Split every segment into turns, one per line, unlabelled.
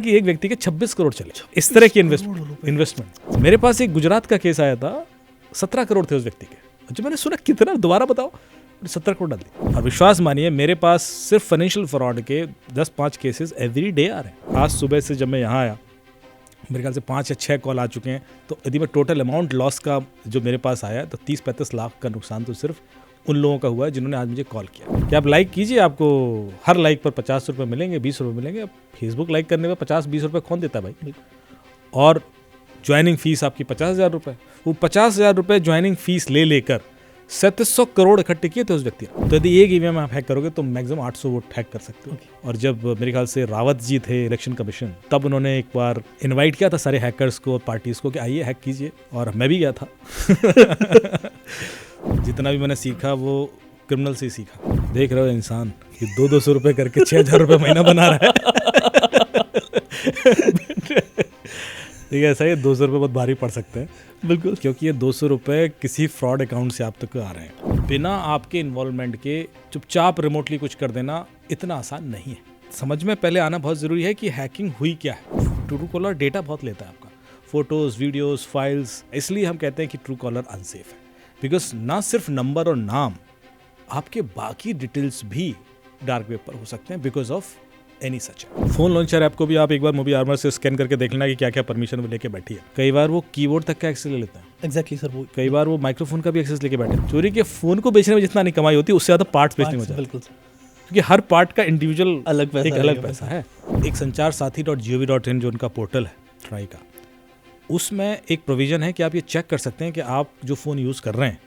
कि एक व्यक्ति के 26 करोड़ चले इस तरह की इन्वेस्टमेंट। मेरे पास एक गुजरात का केस आया था, 17 करोड़ थे उस व्यक्ति के। जब मैंने सुना कितना, दोबारा बताओ, 17 करोड़ डाल दिए। और विश्वास मानिए मेरे पास सिर्फ फाइनेंशियल फ्रॉड के 10-5 केसेस एवरी डे आ रहे हैं। आज सुबह से जब मैं यहाँ आया मेरे ख्याल से 5 या 6 कॉल आ चुके हैं। तो यदि मैं टोटल अमाउंट लॉस का जो मेरे पास आया तो 30-35 लाख का नुकसान तो सिर्फ उन लोगों का हुआ है जिन्होंने आज मुझे कॉल किया कि आप लाइक कीजिए, आपको हर लाइक पर 50 रुपये मिलेंगे, 20 रुपये मिलेंगे। अब फेसबुक लाइक करने पर 50-20 रुपये कौन देता है भाई? और ज्वाइनिंग फीस आपकी 50,000 रुपये। वो 50,000 रुपये ज्वाइनिंग फीस ले लेकर 3700 करोड़ इकट्ठे किए थे उस व्यक्ति ने। तो यदि एक ईवीएम आप हैक करोगे तो मैक्सिमम 800 वोट हैक कर सकते हो। और जब मेरे ख्याल से रावत जी थे इलेक्शन कमीशन, तब उन्होंने एक बार इनवाइट किया था सारे हैकर्स को और पार्टीज को कि आइए हैक कीजिए, और मैं भी गया था। जितना भी मैंने सीखा वो क्रिमिनल से ही सीखा। देख रहे हो इंसान कि 200 रुपये करके 6,000 रुपये महीना बना रहा है। ठीक है, ऐसा ही 200 रुपये बहुत भारी पड़ सकते हैं। बिल्कुल, क्योंकि ये 200 रुपये किसी फ्रॉड अकाउंट से आप तक आ रहे हैं बिना आपके इन्वॉल्वमेंट के। चुपचाप रिमोटली कुछ कर देना इतना आसान नहीं है। समझ में पहले आना बहुत ज़रूरी है कि हैकिंग हुई क्या है। ट्रू कॉलर डेटा बहुत लेता है आपका, फोटोज़, वीडियोज़, फाइल्स। इसलिए हम कहते हैं कि ट्रू कॉलर अनसेफ है, बिकॉज ना सिर्फ नंबर और नाम, आपके बाकी डिटेल्स भी डार्क वेब पर हो सकते हैं because of any such. Phone launcher app को भी आप एक बार मूवी आर्मर से स्कैन करके देख लेना कि क्या क्या परमिशन वो लेके बैठी है। कई बार वो कीबोर्ड तक का एक्सेस ले लेते हैं।
एग्जैक्टली सर, वो
कई बार वो माइक्रोफोन का भी एक्सेस लेके बैठे हैं। चोरी के फोन को बेचने में जितना नहीं कमाई होती, उससे ज्यादा पार्ट्स बेचने में होता है।
बिल्कुल,
क्योंकि हर पार्ट का इंडिविजुअल एक अलग पैसा है। एक संचार साथी.gov.in जो उनका पोर्टल है ट्राई का, उसमें एक प्रोविजन है कि आप ये चेक कर सकते हैं कि आप जो फ़ोन यूज़ कर रहे हैं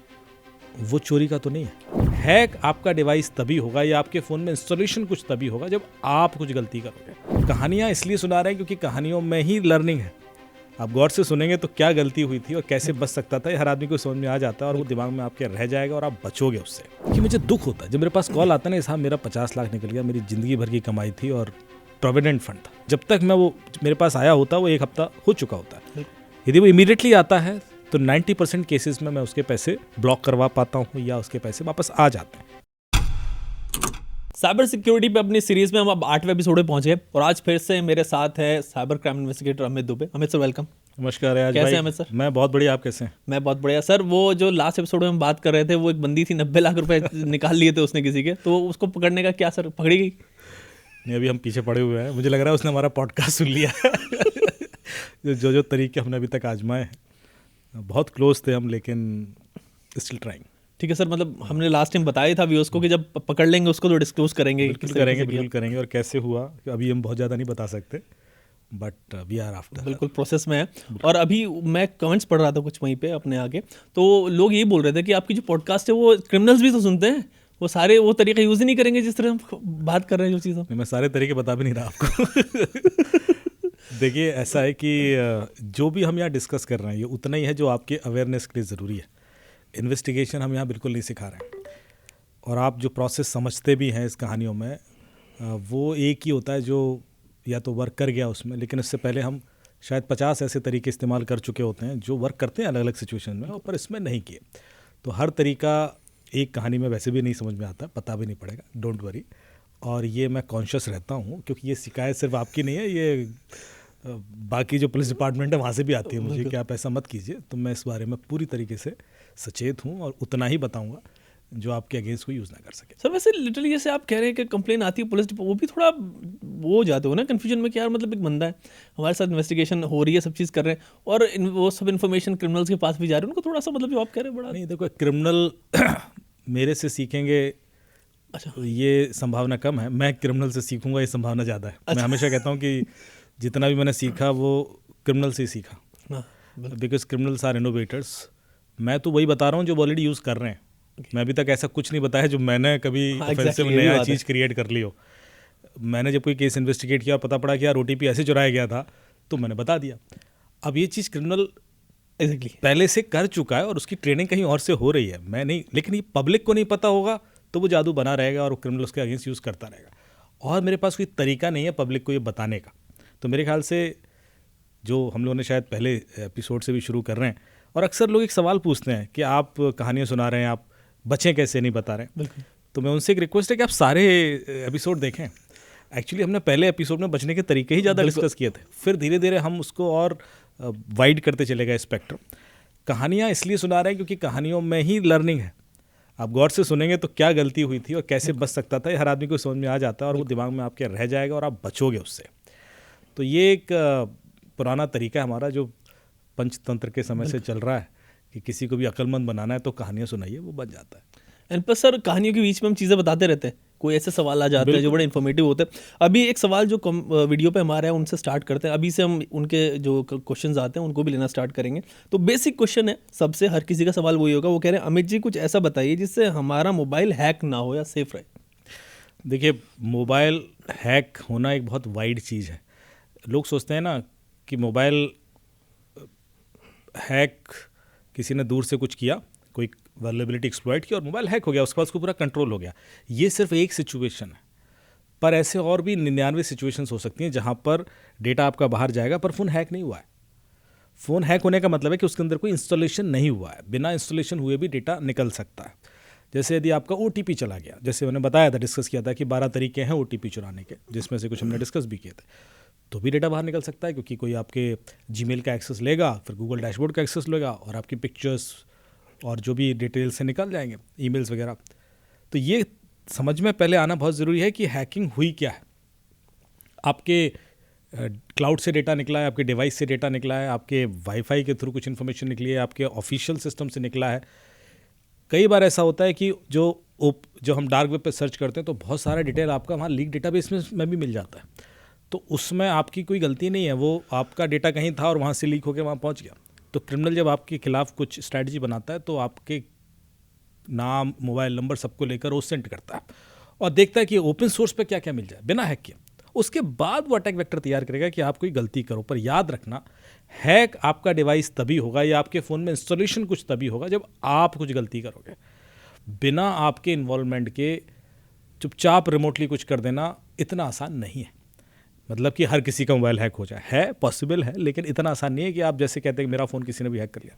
वो चोरी का तो नहीं है। हैक आपका डिवाइस तभी होगा या आपके फ़ोन में इंस्टॉलेशन कुछ तभी होगा जब आप कुछ गलती करोगे। कहानियाँ इसलिए सुना रहे हैं क्योंकि कहानियों में ही लर्निंग है। आप गौर से सुनेंगे तो क्या गलती हुई थी और कैसे बच सकता था, हर आदमी को समझ में आ जाता है और वो दिमाग में आपके रह जाएगा और आप बचोगे उससे। कि मुझे दुख होता है जब मेरे पास कॉल आता है ना, साहब मेरा 50 लाख निकल गया, मेरी ज़िंदगी भर की कमाई थी और प्रोविडेंट फंड था। जब तक मैं वो मेरे पास आया होता वो 1 हफ्ता हो चुका होता है। यदि वो इमीडिएटली आता है तो 90% केसेस में मैं उसके पैसे ब्लॉक करवा पाता हूँ या उसके पैसे वापस आ जाते हैं।
साइबर सिक्योरिटी पे अपनी सीरीज में हम अब 8वें एपिसोड में पहुंचे और आज फिर से मेरे साथ है cyber crime investigator Amit Dubey. Amit sir welcome.
नमस्कार आज
कैसे
भाई?
हैं अमित सर?
मैं बहुत बढ़िया, आप कैसे हैं?
मैं बहुत बढ़िया सर। वो जो लास्ट एपिसोड में हम बात कर रहे थे, वो एक बंदी थी 90 लाख रुपए निकाल लिए थे उसने किसी के, तो उसको पकड़ने का क्या सर, पकड़ी गई?
नहीं, अभी हम पीछे पड़े हुए हैं। मुझे लग रहा है उसने हमारा पॉडकास्ट सुन लिया। जो तरीके हमने अभी तक आजमाए हैं, बहुत क्लोज थे हम, लेकिन स्टिल ट्राइंग।
ठीक है सर, मतलब हमने लास्ट टाइम बताया था व्यूअर्स को कि जब पकड़ लेंगे उसको तो डिस्क्लोज करेंगे।
बिल्कुल करेंगे। और कैसे हुआ अभी हम बहुत ज़्यादा नहीं बता सकते, बट वी आर आफ्टर,
बिल्कुल प्रोसेस में है। और अभी मैं कमेंट्स पढ़ रहा था कुछ वहीं पे अपने आगे, तो लोग यही बोल रहे थे कि आपकी जो पॉडकास्ट है वो क्रिमिनल्स भी तो सुनते हैं, वो सारे वो तरीका यूज़ ही नहीं करेंगे जिस तरह हम बात कर रहे हैं जो चीज़।
मैं सारे तरीके बता भी नहीं रहा आपको। देखिए, ऐसा है कि जो भी हम यहाँ डिस्कस कर रहे हैं ये उतना ही है जो आपके अवेयरनेस के लिए ज़रूरी है। इन्वेस्टिगेशन हम यहाँ बिल्कुल नहीं सिखा रहे हैं, और आप जो प्रोसेस समझते भी हैं इस कहानियों में वो एक ही होता है जो या तो वर्क कर गया उसमें, लेकिन उससे पहले हम शायद 50 ऐसे तरीके इस्तेमाल कर चुके होते हैं जो वर्क करते हैं अलग अलग सिचुएशन में, पर इसमें नहीं किए। तो हर तरीका एक कहानी में वैसे भी नहीं समझ में आता, पता भी नहीं पड़ेगा, डोंट वरी। और ये मैं कॉन्शियस रहता हूँ क्योंकि ये शिकायत सिर्फ आपकी नहीं है, ये बाकी जो पुलिस डिपार्टमेंट है वहाँ से भी आती है मुझे कि आप ऐसा मत कीजिए। तो मैं इस बारे में पूरी तरीके से सचेत हूँ और उतना ही बताऊँगा जो आपके अगेंस्ट को यूज़ ना कर सके।
सर वैसे लिटरली जैसे आप कह रहे हैं कि कंप्लेन आती है पुलिस, वो भी थोड़ा वो हो जाते हो ना कन्फ्यूजन में कि यार मतलब एक बंदा है हमारे साथ, इन्वेस्टिगेशन हो रही है, सब चीज़ कर रहे हैं और वो सब इन्फॉर्मेशन क्रिमिनल्स के पास भी जा रही है, उनको थोड़ा सा मतलब जो आप कह रहे हैं बड़ा
नहीं। देखो, क्रिमिनल मेरे से सीखेंगे, अच्छा, ये संभावना कम है। मैं क्रिमिनल से सीखूंगा, ये संभावना ज़्यादा है। अच्छा। मैं हमेशा कहता हूँ कि जितना भी मैंने सीखा वो क्रिमिनल से ही सीखा, बिकॉज क्रिमिनल्स आर इनोवेटर्स। मैं तो वही बता रहा हूँ जो ऑलरेडी यूज़ कर रहे हैं। मैं अभी तक ऐसा कुछ नहीं बताया जो मैंने कभी ऑफेंसिव नया चीज़ क्रिएट कर ली हो। मैंने जब कोई केस इन्वेस्टिगेट किया और पता पड़ा कि यार OTP ऐसे चुराया गया था तो मैंने बता दिया। अब ये चीज़ क्रिमिनल पहले से कर चुका है और उसकी ट्रेनिंग कहीं और से हो रही है, मैं नहीं। लेकिन ये पब्लिक को नहीं पता होगा तो वो जादू बना रहेगा और क्रिमिनल उसके अगेंस्ट यूज़ करता रहेगा। और मेरे पास कोई तरीका नहीं है पब्लिक को ये बताने का। तो मेरे ख्याल से जो हम लोगों ने शायद पहले एपिसोड से भी शुरू कर रहे हैं, और अक्सर लोग एक सवाल पूछते हैं कि आप कहानियाँ सुना रहे हैं, आप बचें कैसे, नहीं बता रहे हैं। तो मैं उनसे एक रिक्वेस्ट है कि आप सारे एपिसोड देखें। एक्चुअली हमने पहले एपिसोड में बचने के तरीके ही ज़्यादा डिस्कस किए थे, फिर धीरे धीरे हम उसको और वाइड करते चले गए स्पेक्ट्रम। कहानियाँ इसलिए सुना रहे हैं क्योंकि कहानियों में ही लर्निंग है। आप गौर से सुनेंगे तो क्या गलती हुई थी और कैसे बच सकता था, ये हर आदमी को समझ में आ जाता है और वो दिमाग में आपके रह जाएगा और आप बचोगे उससे। तो ये एक पुराना तरीका है हमारा जो पंचतंत्र के समय से चल रहा है कि किसी को भी अक्लमंद बनाना है तो कहानियाँ सुनाइए, वो बन जाता है।
एंड प्लस सर कहानियों के बीच में हम चीज़ें बताते रहते हैं, कोई ऐसे सवाल आ जाते हैं जो बड़े इन्फॉर्मेटिव होते हैं। अभी एक सवाल जो वीडियो पे हमारा है उनसे स्टार्ट करते हैं, अभी से हम उनके जो क्वेश्चंस आते हैं उनको भी लेना स्टार्ट करेंगे। तो बेसिक क्वेश्चन है सबसे, हर किसी का सवाल वही होगा, वो कह रहे हैं अमित जी कुछ ऐसा बताइए जिससे हमारा मोबाइल हैक ना हो या सेफ रहे।
देखिए, मोबाइल हैक होना एक बहुत वाइड चीज़ है। लोग सोचते हैं ना कि मोबाइल हैक किसी ने दूर से कुछ किया, कोई वल्नरेबिलिटी एक्सप्लॉइट की और मोबाइल हैक हो गया, उसके बाद उसको पूरा कंट्रोल हो गया। ये सिर्फ एक सिचुएशन है, पर ऐसे और भी 99 सिचुएशंस हो सकती हैं जहाँ पर डेटा आपका बाहर जाएगा पर फ़ोन हैक नहीं हुआ है। फ़ोन हैक होने का मतलब है कि उसके अंदर कोई इंस्टॉलेशन नहीं हुआ है, बिना इंस्टॉलेशन हुए भी डेटा निकल सकता है। जैसे यदि आपका OTP चला गया, जैसे मैंने बताया था, डिस्कस किया था कि 12 तरीके हैं OTP चुराने के, जिसमें से कुछ हमने डिस्कस भी किए थे, तो भी डेटा बाहर निकल सकता है क्योंकि कोई आपके जीमेल का एक्सेस लेगा, फिर गूगल डैशबोर्ड का एक्सेस लेगा और आपकी पिक्चर्स और जो भी डिटेल्स से निकल जाएंगे, ईमेल्स वगैरह। तो ये समझ में पहले आना बहुत ज़रूरी है कि हैकिंग हुई क्या है। आपके क्लाउड से डेटा निकला है, आपके डिवाइस से डेटा निकला है, आपके वाईफाई के थ्रू कुछ इन्फॉर्मेशन निकली है, आपके ऑफिशियल सिस्टम से निकला है। कई बार ऐसा होता है कि जो हम डार्क वेब पे सर्च करते हैं तो बहुत सारा डिटेल आपका वहाँ लीक डेटाबेस में भी मिल जाता है, तो उसमें आपकी कोई गलती नहीं है, वो आपका डेटा कहीं था और वहाँ से लीक होकर वहाँ पहुँच गया। तो क्रिमिनल जब आपके खिलाफ कुछ स्ट्रैटेजी बनाता है तो आपके नाम, मोबाइल नंबर सबको लेकर वो सेंड करता है और देखता है कि ओपन सोर्स पे क्या क्या मिल जाए बिना हैक किए। उसके बाद वो अटैक वेक्टर तैयार करेगा कि आप कोई गलती करो। पर याद रखना, हैक आपका डिवाइस तभी होगा या आपके फ़ोन में इंस्टॉलेशन कुछ तभी होगा जब आप कुछ गलती करोगे। बिना आपके इन्वॉल्वमेंट के चुपचाप रिमोटली कुछ कर देना इतना आसान नहीं है। मतलब कि हर किसी का मोबाइल हैक हो जाए, है पॉसिबल है, लेकिन इतना आसान नहीं है कि आप जैसे कहते हैं कि मेरा फ़ोन किसी ने भी हैक कर लिया।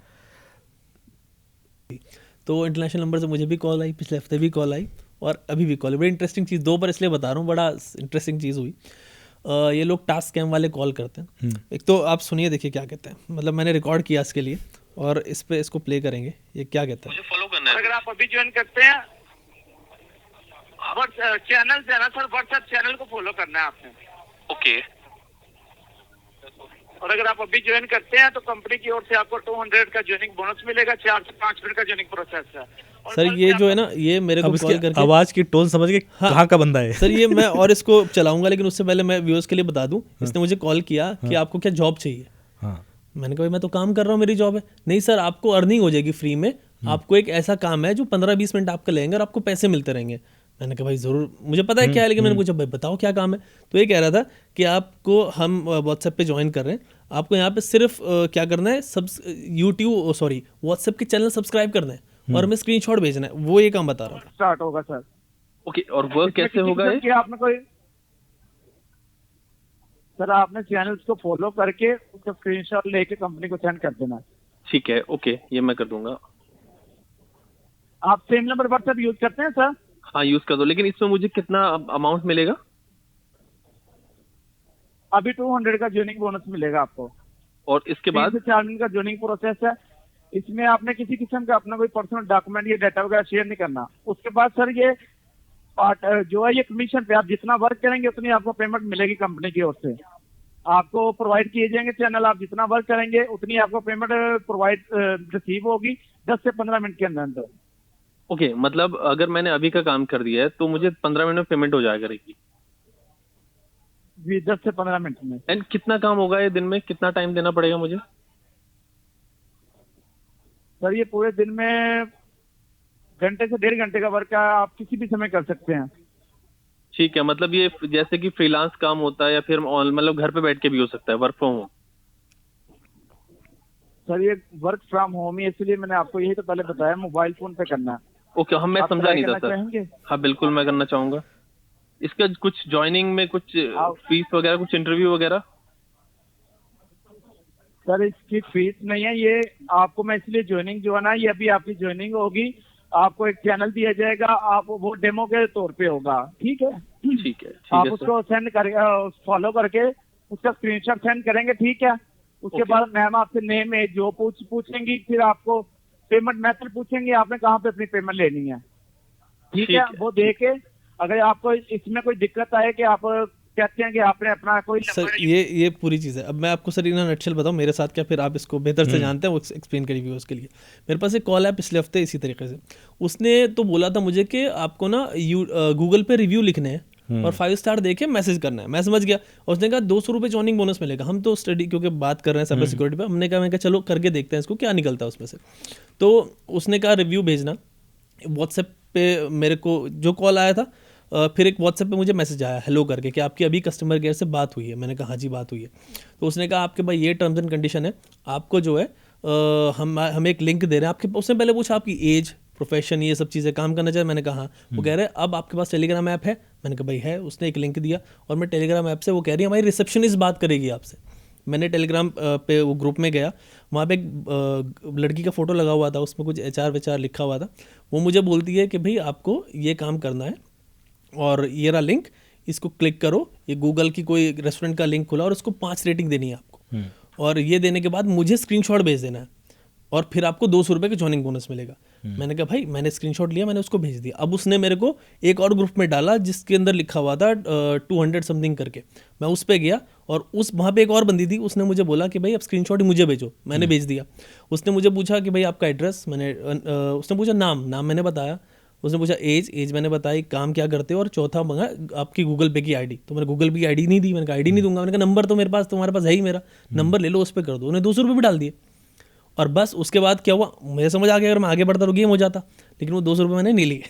तो इंटरनेशनल नंबर से मुझे भी कॉल आई, पिछले हफ्ते भी कॉल आई और अभी भी कॉल है। बड़ी इंटरेस्टिंग चीज़, 2 बार इसलिए बता रहा हूँ, बड़ा इंटरेस्टिंग चीज़ हुई। ये लोग टास्क स्कैम वाले कॉल करते हैं। एक तो आप सुनिए, देखिए क्या कहते हैं, मतलब मैंने रिकॉर्ड किया इसके लिए और इस पे इसको प्ले करेंगे। ये क्या कहते हैं,
मुझे फॉलो करना है। अगर आप अभी ज्वाइन करते हैं चैनल से ना सर, व्हाट्सएप चैनल को फॉलो करना है आपने। ओके। और अगर आप अभी ज्वाइन करते हैं तो कंपनी की ओर से आपको 200 का ज्वाइनिंग बोनस मिलेगा, 4 से 5 मिनट का ज्वाइनिंग प्रोसेस है।
सर ये जो है ना, ये मेरे को कॉल करके
आवाज़ की टोन समझ के कहाँ का बंदा है
सर ये मैं और इसको चलाऊंगा, लेकिन उससे पहले मैं व्यूअर्स के लिए बता दूं, इसने मुझे कॉल किया कि आपको क्या जॉब चाहिए। मैंने कहा मैं तो काम कर रहा हूँ, मेरी जॉब है। नहीं सर, आपको अर्निंग हो जाएगी फ्री में, आपको एक ऐसा काम है जो 15-20 मिनट आपका लेंगे और आपको पैसे मिलते रहेंगे। मैंने कहा भाई ज़रूर, मुझे पता है क्या है, लेकिन मैंने पूछा भाई बताओ क्या काम है। तो ये कह रहा था कि आपको हम व्हाट्सएप पे ज्वाइन कर रहे हैं, आपको यहाँ पे सिर्फ क्या करना है, व्हाट्सएप के चैनल सब्सक्राइब करना है और हमें स्क्रीनशॉट भेजना है, वो ये काम बता रहा था।
स्टार्ट होगा सर। ओके, और वर्क कैसे होगा ये? आपने कोई सर, आपने चैनल्स को फॉलो करके उसका स्क्रीनशॉट लेके कंपनी को सेंड कर देना।
ठीक है, ओके, ये मैं कर दूंगा।
आप सेम नंबर व्हाट्सएप यूज करते हैं सर?
हाँ यूज कर दो, लेकिन इसमें मुझे कितना अमाउंट मिलेगा?
अभी 200 का ज्वाइनिंग बोनस मिलेगा आपको
और इसके बाद
3 से 4 दिन का ज्वाइनिंग प्रोसेस है। इसमें आपने किसी किस्म का अपना कोई पर्सनल डॉक्यूमेंट या डाटा वगैरह शेयर नहीं करना। उसके बाद सर ये पार्ट जो है ये कमीशन पे, आप जितना वर्क करेंगे उतनी आपको पेमेंट मिलेगी कंपनी की ओर से। आपको प्रोवाइड किए जाएंगे चैनल, आप जितना वर्क करेंगे उतनी आपको पेमेंट प्रोवाइड रिसीव होगी 10 से 15 मिनट के अंदर।
ओके, मतलब अगर मैंने अभी का काम कर दिया है तो मुझे 15 मिनट में पेमेंट हो जाया करेगी
जी, 10 से 15 मिनट में।
एंड कितना काम होगा ये दिन में, कितना टाइम देना पड़ेगा मुझे?
सर ये पूरे दिन में घंटे से 1.5 घंटे का वर्क है, आप किसी भी समय कर सकते हैं।
ठीक है, मतलब ये जैसे कि फ्रीलांस काम होता है या फिर मतलब घर पे बैठ के भी हो सकता है, वर्क फ्रॉम होम?
सर ये वर्क फ्रॉम होम ही, इसलिए मैंने आपको यही तो पहले बताया, मोबाइल फोन पे करना है।
ओके, हम मैं समझा नहीं था सर। हाँ बिल्कुल मैं करना चाहूंगा। इसका कुछ ज्वाइनिंग में कुछ फीस वगैरह, कुछ इंटरव्यू वगैरह?
सर इसकी फीस नहीं है, ये आपको मैं इसलिए ज्वाइनिंग जो है ना, ये अभी आपकी ज्वाइनिंग होगी, आपको एक चैनल दिया जाएगा, आप वो डेमो के तौर पे होगा, ठीक है।
ठीक है
आप
सर।
उसको सेंड कर फॉलो करके उसका स्क्रीनशॉट सेंड करेंगे, ठीक है। उसके
ओके।
बाद मैम आपसे नेम है जो पूछेंगी, फिर आपको पेमेंट मेथड पूछेंगे, आपने कहाँ पे अपनी पेमेंट लेनी है, ठीक है। वो देके अगर आपको इसमें कोई दिक्कत आए कि आप कहते हैं कि आपने अपना कोई
सर ये पूरी चीज़ है। अब मैं आपको सर इन नटशेल बताऊं मेरे साथ क्या, फिर आप इसको बेहतर से जानते हैं वो एक्सप्लेन करिए व्यूअर्स के लिए। मेरे पास एक कॉल है पिछले हफ्ते इसी तरीके से, उसने तो बोला था मुझे कि आपको ना गूगल पे रिव्यू लिखने हैं और 5 स्टार देके मैसेज करना है। मैं समझ गया और उसने कहा 200 रुपये जॉइनिंग बोनस मिलेगा। हम तो स्टडी क्योंकि बात कर रहे हैं साइबर सिक्योरिटी पे, मैं कहा चलो करके देखते हैं इसको क्या निकलता है उसमें से। तो उसने कहा रिव्यू भेजना, व्हाट्सएप पे मेरे को जो कॉल आया था, फिर एक व्हाट्सएप पे मुझे मैसेज आया हेलो करके कि आपकी अभी कस्टमर केयर से बात हुई है। मैंने कहा हाँ जी बात हुई है। तो उसने कहा आपके भाई ये टर्म्स एंड कंडीशन है, आपको जो है हम एक लिंक दे रहे हैं आपके। उसने पहले पूछा आपकी एज, प्रोफेशन, ये सब चीज़ें काम करना चाहिए। मैंने कहा हाँ। वो कह रहे हैं अब आपके पास टेलीग्राम ऐप है। मैंने कहा भाई है। उसने एक लिंक दिया और मैं टेलीग्राम ऐप से, वो कह रही है हमारी रिसेप्शनिस्ट बात करेगी आपसे। मैंने टेलीग्राम पे वो ग्रुप में गया, वहाँ पे एक लड़की का फ़ोटो लगा हुआ था, उसमें कुछ HR लिखा हुआ था। वो मुझे बोलती है कि भाई आपको ये काम करना है और ये रहा लिंक, इसको क्लिक करो। ये गूगल की कोई रेस्टोरेंट का लिंक खुला और उसको 5 रेटिंग देनी है आपको, और ये देने के बाद मुझे स्क्रीनशॉट भेज देना है और फिर आपको 200 रुपये का जॉइनिंग बोनस मिलेगा। मैंने कहा भाई मैंने स्क्रीनशॉट लिया, मैंने उसको भेज दिया। अब उसने मेरे को एक और ग्रुप में डाला जिसके अंदर लिखा हुआ था 200 समथिंग करके। मैं उस पर गया और वहाँ पे एक और बंदी थी, उसने मुझे बोला कि भाई अब स्क्रीनशॉट ही मुझे भेजो। मैंने भेज दिया। उसने मुझे पूछा कि भाई आपका एड्रेस, उसने पूछा नाम मैंने बताया। उसने पूछा एज मैंने बताई, काम क्या करते हो, और चौथा मंगा आपकी गूगल पे की आईडी। तो मैंने गूगल पे की आईडी नहीं दी। मैंने कहा आईडी नहीं दूंगा। मैंने कहा नंबर तो मेरे पास, तुम्हारे पास है ही मेरा नंबर, ले लो उस पर कर दो। उन्हें 200 रुपये भी डाल दिए और बस। उसके बाद क्या हुआ मुझे समझ आ गया अगर मैं आगे बढ़ता तो गेम हो जाता, लेकिन वो 200 रुपये मैंने नहीं लिए।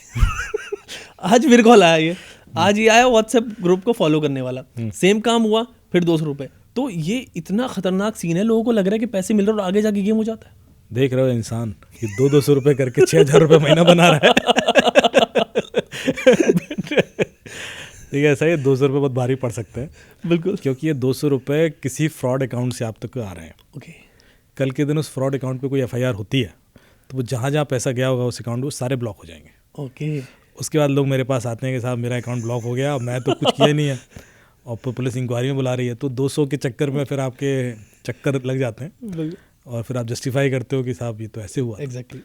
आज फिर कॉल आया, ये आज ये आया व्हाट्सएप ग्रुप को फॉलो करने वाला, सेम काम हुआ, फिर 200 रुपये। तो ये इतना खतरनाक सीन है, लोगों को लग रहा है कि पैसे मिल रहे हैं और आगे जाके गेम हो जाता है।
देख रहे हो इंसान कि 200 रुपये करके 6,000 रुपये महीना बना रहा है। ठीक है, ऐसा ही 200 रुपये बहुत भारी पड़ सकते हैं।
बिल्कुल,
क्योंकि ये 200 रुपये किसी फ्रॉड अकाउंट से आप तक आ रहे हैं।
ओके।
कल के दिन उस फ्रॉड अकाउंट पे कोई FIR होती है तो वो जहाँ जहाँ पैसा गया होगा उस अकाउंट में वो सारे ब्लॉक हो जाएंगे।
ओके।
उसके बाद लोग मेरे पास आते हैं कि साहब मेरा अकाउंट ब्लॉक हो गया, मैं तो कुछ किया ही नहीं है, और पुलिस इंक्वायरी में बुला रही है। तो 200 के चक्कर में फिर आपके चक्कर लग जाते हैं और फिर आप जस्टिफाई करते हो कि साहब ये तो ऐसे हुआ।
एग्जैक्टली।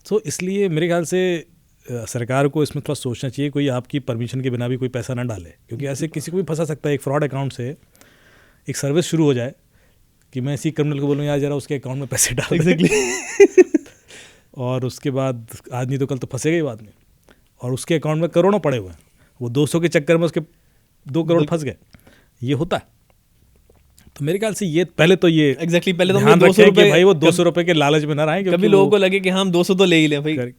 तो इसलिए मेरे ख्याल से सरकार को इसमें थोड़ा सोचना चाहिए, कोई आपकी परमिशन के बिना भी कोई पैसा ना डाले, क्योंकि ऐसे किसी को भी फंसा सकता है। एक फ्रॉड अकाउंट से एक सर्विस शुरू हो जाए कि मैं इसी क्रिमिनल को बोलूँ यार जरा उसके अकाउंट में पैसे डाल।
एग्जैक्टली।
और उसके बाद आज नहीं तो कल तो फंसेगा ही बाद में, और उसके अकाउंट में करोड़ों पड़े हुए हैं, वो 200 के चक्कर में उसके 2 करोड़ फंस गए। ये होता है। तो मेरे ख्याल से ये पहले तो ये
एग्जैक्टली पहले तो
ध्यान रखें कि भाई वो 200 रुपये के लालच में ना रहें,
कभी लोगों को लगे कि हम 200 तो ले ही लें भाई।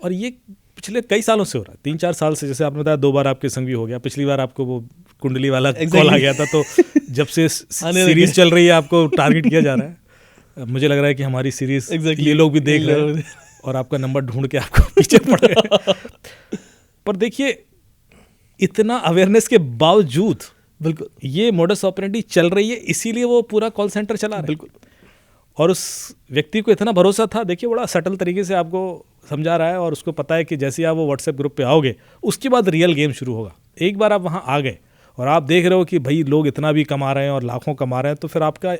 और ये पिछले कई सालों से हो रहा है, 3-4 साल से। जैसे आपने बताया 2 बार आपके संग भी हो गया, पिछली बार आपको वो कुंडली वाला कॉल आ गया था। तो जब से सीरीज चल रही है आपको टारगेट किया जा रहा है। मुझे लग रहा है कि हमारी सीरीज ये लोग भी देख रहे हैं और आपका नंबर ढूंढ के आपको पीछे पड़ गए। पर देखिए इतना अवेयरनेस के बावजूद
बिल्कुल
ये मोडस ऑपरेंडी चल रही है, इसीलिए वो पूरा कॉल सेंटर चला रहा है।
बिल्कुल।
और उस व्यक्ति को इतना भरोसा था, देखिए बड़ा सटल तरीके से आपको समझा रहा है, और उसको पता है कि जैसे ही आप वो व्हाट्सएप ग्रुप पे आओगे उसके बाद रियल गेम शुरू होगा। एक बार आप वहाँ आ गए और आप देख रहे हो कि भाई लोग इतना भी कमा रहे हैं और लाखों कमा रहे हैं, तो फिर आपका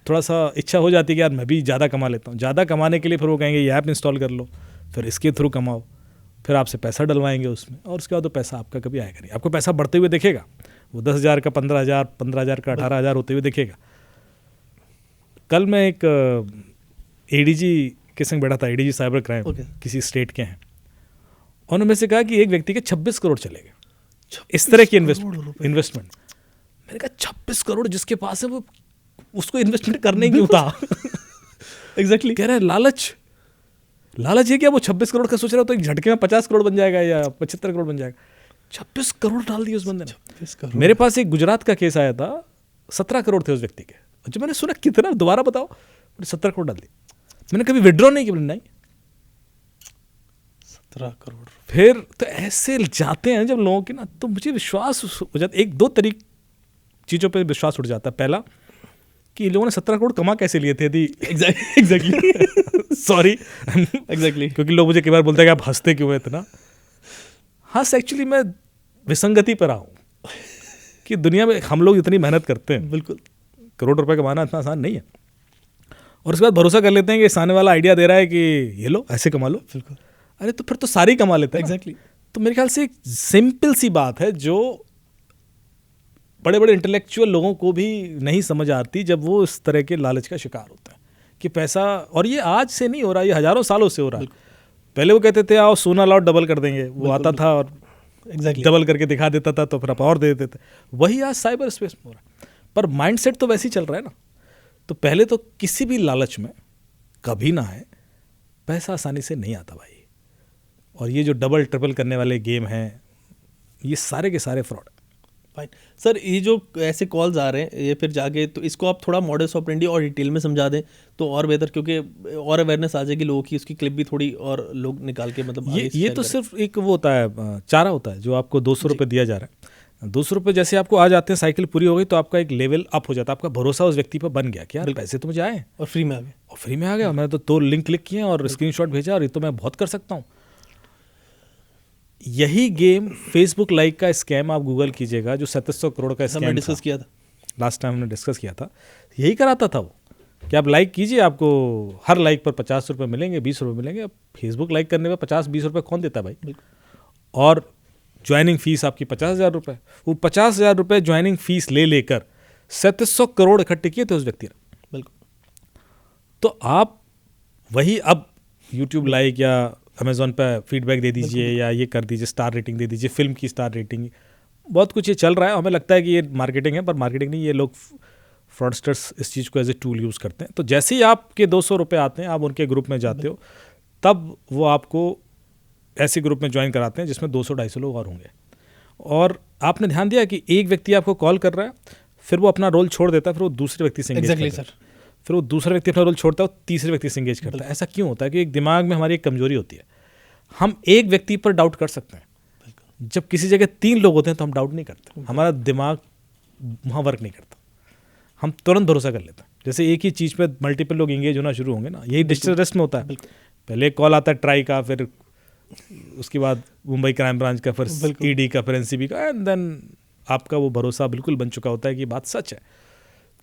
थोड़ा सा इच्छा हो जाती है कि यार मैं भी ज़्यादा कमा लेता हूँ। ज़्यादा कमाने के लिए फिर वो कहेंगे ये ऐप इंस्टॉल कर लो, फिर इसके थ्रू कमाओ, फिर आपसे पैसा डलवाएंगे उसमें, और उसके बाद तो पैसा आपका कभी आएगा नहीं। आपको पैसा बढ़ते हुए दिखेगा, वो 10,000 का 15,000, 15,000 का 18,000 होते हुए दिखेगा। कल मैं एक ADG के संग बैठा था, ADG साइबर क्राइम, किसी स्टेट के हैं। उन्होंने से कहा कि एक व्यक्ति के 26 करोड़ चले गए इस तरह की इन्वेस्टमेंट। मैंने कहा 26 करोड़ जिसके पास है वो उसको इन्वेस्टमेंट करने क्यों था?
एग्जैक्टली।
कह रहे हैं लालच है क्या? वो 26 करोड़ का सोच रहा हो तो एक झटके में 50 करोड़ बन जाएगा या 75 करोड़ बन जाएगा। 26 करोड़ डाल दिए उस बंदे ने। मेरे पास एक गुजरात का केस आया था, 17 करोड़ थे उस व्यक्ति के। जब मैंने सुना कितना, दोबारा बताओ, 17 करोड़ डाल दिए। मैंने कभी विड्रॉ नहीं किया, नहीं
17 करोड़।
फिर तो ऐसे जाते हैं जब लोगों की ना, तो मुझे विश्वास हो जाता है। 1-2 चीज़ों पे विश्वास उठ जाता है। पहला कि लोगों ने 17 करोड़ कमा कैसे लिए थे?
Exactly
sorry
exactly.
क्योंकि लोग मुझे कई बार बोलते हैं कि आप हंसते क्यों हैं इतना। हंस एक्चुअली मैं विसंगति पर आऊँ कि दुनिया में हम लोग इतनी मेहनत करते हैं,
बिल्कुल
करोड़ रुपए कमाना इतना आसान नहीं है, और उसके बाद भरोसा कर लेते हैं कि सामने वाला आइडिया दे रहा है कि ये लो ऐसे कमा लो।
बिल्कुल
अरे तो फिर तो सारी कमा लेते हैं।
एग्जैक्टली।
तो मेरे ख्याल से एक सिंपल सी बात है जो बड़े बड़े इंटेलेक्चुअल लोगों को भी नहीं समझ आती जब वो इस तरह के लालच का शिकार होते हैं कि पैसा, और ये आज से नहीं हो रहा, ये हजारों सालों से हो रहा है। पहले वो कहते थे आओ सोना लाओ डबल कर देंगे, वो आता था और
एग्जैक्टली
डबल करके दिखा देता था, तो फिर आप और दे देते थे। वही आज साइबर स्पेस में हो रहा है, पर माइंडसेट तो वैसे ही चल रहा है ना। तो पहले तो किसी भी लालच में कभी ना है, पैसा आसानी से नहीं आता भाई। और ये जो डबल ट्रिपल करने वाले गेम हैं, ये सारे के सारे फ्रॉड है।
फाइन सर, ये जो ऐसे कॉल्स आ रहे हैं ये फिर जाके, तो इसको आप थोड़ा मॉडस ऑपरेंडी और डिटेल में समझा दें तो और बेहतर, क्योंकि और अवेयरनेस आ जाएगी लोगों की, उसकी क्लिप भी थोड़ी और लोग निकाल के मतलब
ये तो सिर्फ एक वो होता है, चारा होता है जो आपको 200 रुपये दिया जा रहा है। 200 रुपये जैसे आपको आ जाते हैं, साइकिल पूरी हो गई तो आपका एक लेवल अप हो जाता है, आपका भरोसा उस व्यक्ति पर बन गया कि यार पैसे तो मुझे आए
और फ्री में आ गए,
और फ्री में आ गया। मैंने तो 2 लिंक क्लिक किए और स्क्रीनशॉट भेजा और ये तो मैं बहुत कर सकता हूँ। यही गेम फेसबुक लाइक का स्कैम आप गूगल कीजिएगा, जो 3700 करोड़ का स्कैम
डिस्कस किया था
लास्ट टाइम हमने डिस्कस किया था। यही कराता था वो कि आप लाइक कीजिए, आपको हर लाइक पर 50 रुपये मिलेंगे, 20 रुपये मिलेंगे। अब फेसबुक लाइक करने पर 50-20 रुपये कौन देता है भाई? और ज्वाइनिंग फीस आपकी 50,000 रुपये। वो 50,000 रुपये ज्वाइनिंग फीस ले लेकर 3700 करोड़ इकट्ठे किए थे उस व्यक्ति ने।
बिल्कुल।
तो आप वही अब यूट्यूब लाइक या अमेज़ॉन पर फीडबैक दे दीजिए या ये कर दीजिए, स्टार रेटिंग दे दीजिए, फिल्म की स्टार रेटिंग, बहुत कुछ ये चल रहा है। हमें लगता है कि ये मार्केटिंग है, पर मार्केटिंग नहीं, ये लोग फ्रॉडस्टर्स इस चीज़ को एज ए टूल यूज़ करते हैं। तो जैसे ही आपके 200 रुपये आते हैं, आप उनके ग्रुप में जाते हो, तब वो आपको ऐसे ग्रुप में ज्वाइन कराते हैं जिसमें 200-250 लोग और होंगे। और आपने ध्यान दिया कि एक व्यक्ति आपको कॉल कर रहा है, फिर वो अपना रोल छोड़ देता है, फिर वो दूसरे व्यक्ति से एंगेज करता है, फिर वो दूसरा व्यक्ति अपना रोल छोड़ता है और तीसरे व्यक्ति से एंगेज करता है। ऐसा क्यों होता है? कि एक दिमाग में हमारी एक कमजोरी होती है, हम एक व्यक्ति पर डाउट कर सकते हैं, जब किसी जगह 3 लोग होते हैं तो हम डाउट नहीं करते, हमारा दिमाग वहाँ वर्क नहीं करता, हम तुरंत भरोसा कर लेते हैं। जैसे एक ही चीज़ पे मल्टीपल लोग एंगेज होना शुरू होंगे ना, यही डिजिटल अरेस्ट में होता है। पहले एक कॉल आता है ट्राई का, फिर उसके बाद मुंबई क्राइम ब्रांच का, फिर ईडी का, फिर एनसीबी का, एंड देन आपका वो भरोसा बिल्कुल बन चुका होता है कि बात सच है।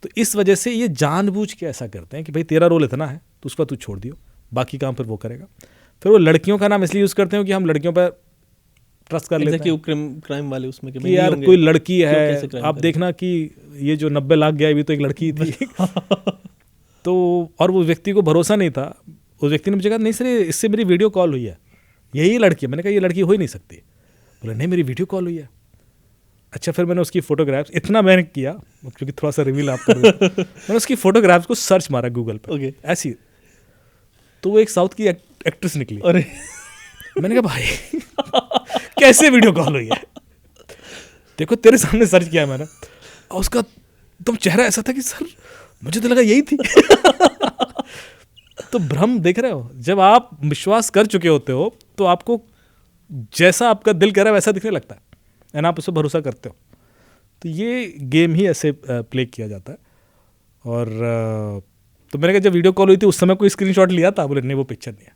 तो इस वजह से ये जानबूझ के ऐसा करते हैं कि भाई तेरा रोल इतना है तो उसका तू छोड़ दियो, बाकी काम फिर वो करेगा। फिर वो लड़कियों का नाम इसलिए यूज़ करते हैं कि हम लड़कियों पर ट्रस्ट कर लेते हैं
क्राइम वाले उसमें
कि यार कोई लड़की है, आप देखना कि ये जो 90 लाख गया भी तो एक लड़की थी। तो और वो व्यक्ति को भरोसा नहीं था, उस व्यक्ति ने मुझे कहा नहीं सर इससे मेरी वीडियो कॉल हुई है, यही लड़की है। मैंने कहा ये लड़की हो ही नहीं सकती। बोले नहीं मेरी वीडियो कॉल हुई है। अच्छा, फिर मैंने उसकी फोटोग्राफ्स, इतना मैंने किया क्योंकि थोड़ा सा रिवील आप कर मैंने उसकी फोटोग्राफ्स को सर्च मारा गूगल पर, ऐसी, तो वो एक साउथ की एक्ट्रेस निकली।
अरे
मैंने कहा भाई कैसे वीडियो कॉल हुई है? देखो तेरे सामने सर्च किया मैंने, और उसका एकदम चेहरा ऐसा था कि सर मुझे तो लगा यही थी। तो भ्रम देख रहे हो, जब आप विश्वास कर चुके होते हो तो आपको जैसा आपका दिल कह रहा है वैसा दिखने लगता है, एंड आप उस पर भरोसा करते हो। तो ये गेम ही ऐसे प्ले किया जाता है। और तो मैंने कहा जब वीडियो कॉल हुई थी उस समय कोई स्क्रीनशॉट लिया था? बोले नहीं वो पिक्चर नहीं है,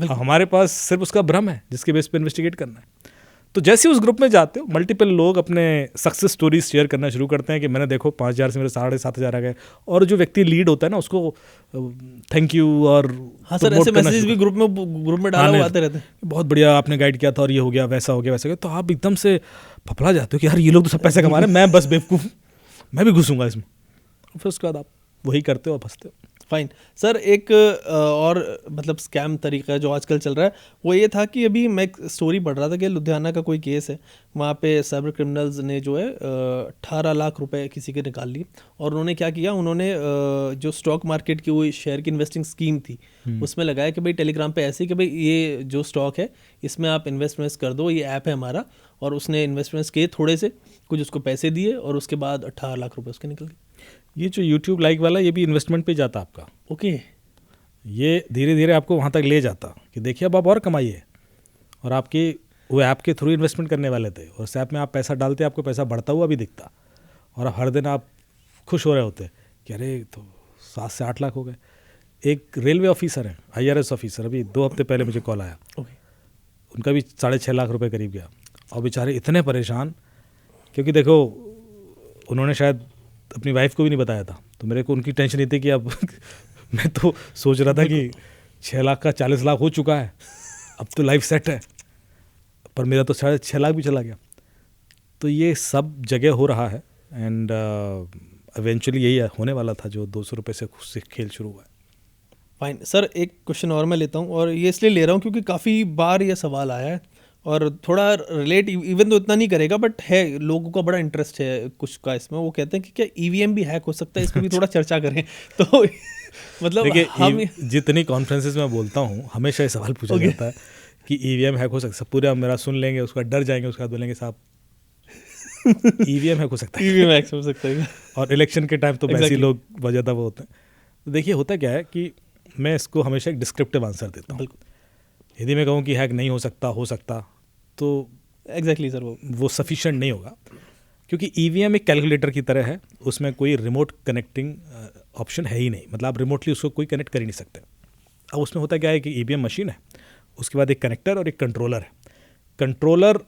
हमारे पास सिर्फ उसका भ्रम है जिसके बेस पे इन्वेस्टिगेट करना है। तो जैसे उस ग्रुप में जाते हो, मल्टीपल लोग अपने सक्सेस स्टोरीज शेयर करना शुरू करते हैं कि मैंने देखो 5,000 से मेरे 7,500 आ गए, और जो व्यक्ति लीड होता है ना उसको थैंक यू और
हाँ सर ऐसे मैसेज भी ग्रुप में डाला हुआ आते रहते हैं,
बहुत बढ़िया आपने गाइड किया था और ये हो गया वैसा हो गया वैसा हो गया। तो आप एकदम से फफड़ा जाते हो कि यार ये लोग तो सब पैसे कमा रहे हैं, मैं बस बेवकूफ़, मैं भी घुसूंगा इसमें। फिर उसके बाद आप वही करते हो और फंसते हो।
फाइन सर, एक और मतलब स्कैम तरीका जो आजकल चल रहा है वो ये था कि अभी मैं एक स्टोरी पढ़ रहा था कि लुधियाना का कोई केस है, वहाँ पे साइबर क्रिमिनल्स ने जो है 18 लाख रुपए किसी के निकाल लिए। और उन्होंने क्या किया, उन्होंने जो स्टॉक मार्केट की वो शेयर की इन्वेस्टिंग स्कीम थी उसमें लगाया कि भाई टेलीग्राम पे ऐसे कि भाई ये जो स्टॉक है इसमें आप इन्वेस्टमेंट्स कर दो, ये ऐप है हमारा। और उसने इन्वेस्टमेंट्स किए थोड़े से, कुछ उसको पैसे दिए और उसके बाद 18 लाख रुपए उसके निकल गए।
ये जो यूट्यूब लाइक वाला ये भी इन्वेस्टमेंट पे जाता आपका।
ओके,
ये धीरे धीरे आपको वहाँ तक ले जाता कि देखिए अब आप और कमाइए, और आपके वो ऐप के थ्रू इन्वेस्टमेंट करने वाले थे, और उस ऐप में आप पैसा डालते आपको पैसा बढ़ता हुआ भी दिखता, और हर दिन आप खुश हो रहे होते कि अरे तो 7 से 8 लाख हो गए। एक रेलवे ऑफिसर है, IRS ऑफिसर, अभी 2 हफ्ते पहले मुझे कॉल आया, उनका भी 6.5 लाख रुपये करीब गया। और बेचारे इतने परेशान, क्योंकि देखो उन्होंने शायद अपनी वाइफ को भी नहीं बताया था, तो मेरे को उनकी टेंशन नहीं थी कि अब मैं तो सोच रहा था कि 6 लाख का 40 लाख हो चुका है, अब तो लाइफ सेट है, पर मेरा तो शायद 6 लाख भी चला गया। तो ये सब जगह हो रहा है एंड इवेंचुअली यही होने वाला था जो 200 रुपये से खेल शुरू हुआ है।
फाइन सर, एक क्वेश्चन और मैं लेता हूँ, और ये इसलिए ले रहा हूँ क्योंकि काफ़ी बार ये सवाल आया है और थोड़ा रिलेट, इवन तो इतना नहीं करेगा बट है, लोगों का बड़ा इंटरेस्ट है कुछ का इसमें। वो कहते हैं कि क्या ईवीएम भी हैक हो सकता है, इस पर भी थोड़ा चर्चा करें। तो मतलब
देखिए,
हम
जितनी कॉन्फ्रेंसेस में बोलता हूँ हमेशा ये सवाल पूछा जाता है कि ईवीएम हैक हो सकता है। पूरा मेरा सुन लेंगे, उसका डर जाएंगे, उसके बाद बोलेंगे साहब ईवीएम हैक हो सकता है,
ईवीएम हैक हो सकता है।
और इलेक्शन के टाइम तो वैसे ही
Exactly.
लोग वजह वो होते हैं। तो देखिए होता क्या है कि मैं इसको हमेशा एक डिस्क्रिप्टिव आंसर देता हूँ। यदि मैं कहूँ कि हैक नहीं हो सकता तो
एग्जैक्टली सर,
वो सफिशिएंट नहीं होगा, क्योंकि ईवीएम एक कैलकुलेटर की तरह है, उसमें कोई रिमोट कनेक्टिंग ऑप्शन है ही नहीं, मतलब आप रिमोटली उसको कोई कनेक्ट कर ही नहीं सकते। अब उसमें होता क्या है कि ईवीएम मशीन है, उसके बाद एक कनेक्टर और एक कंट्रोलर है। कंट्रोलर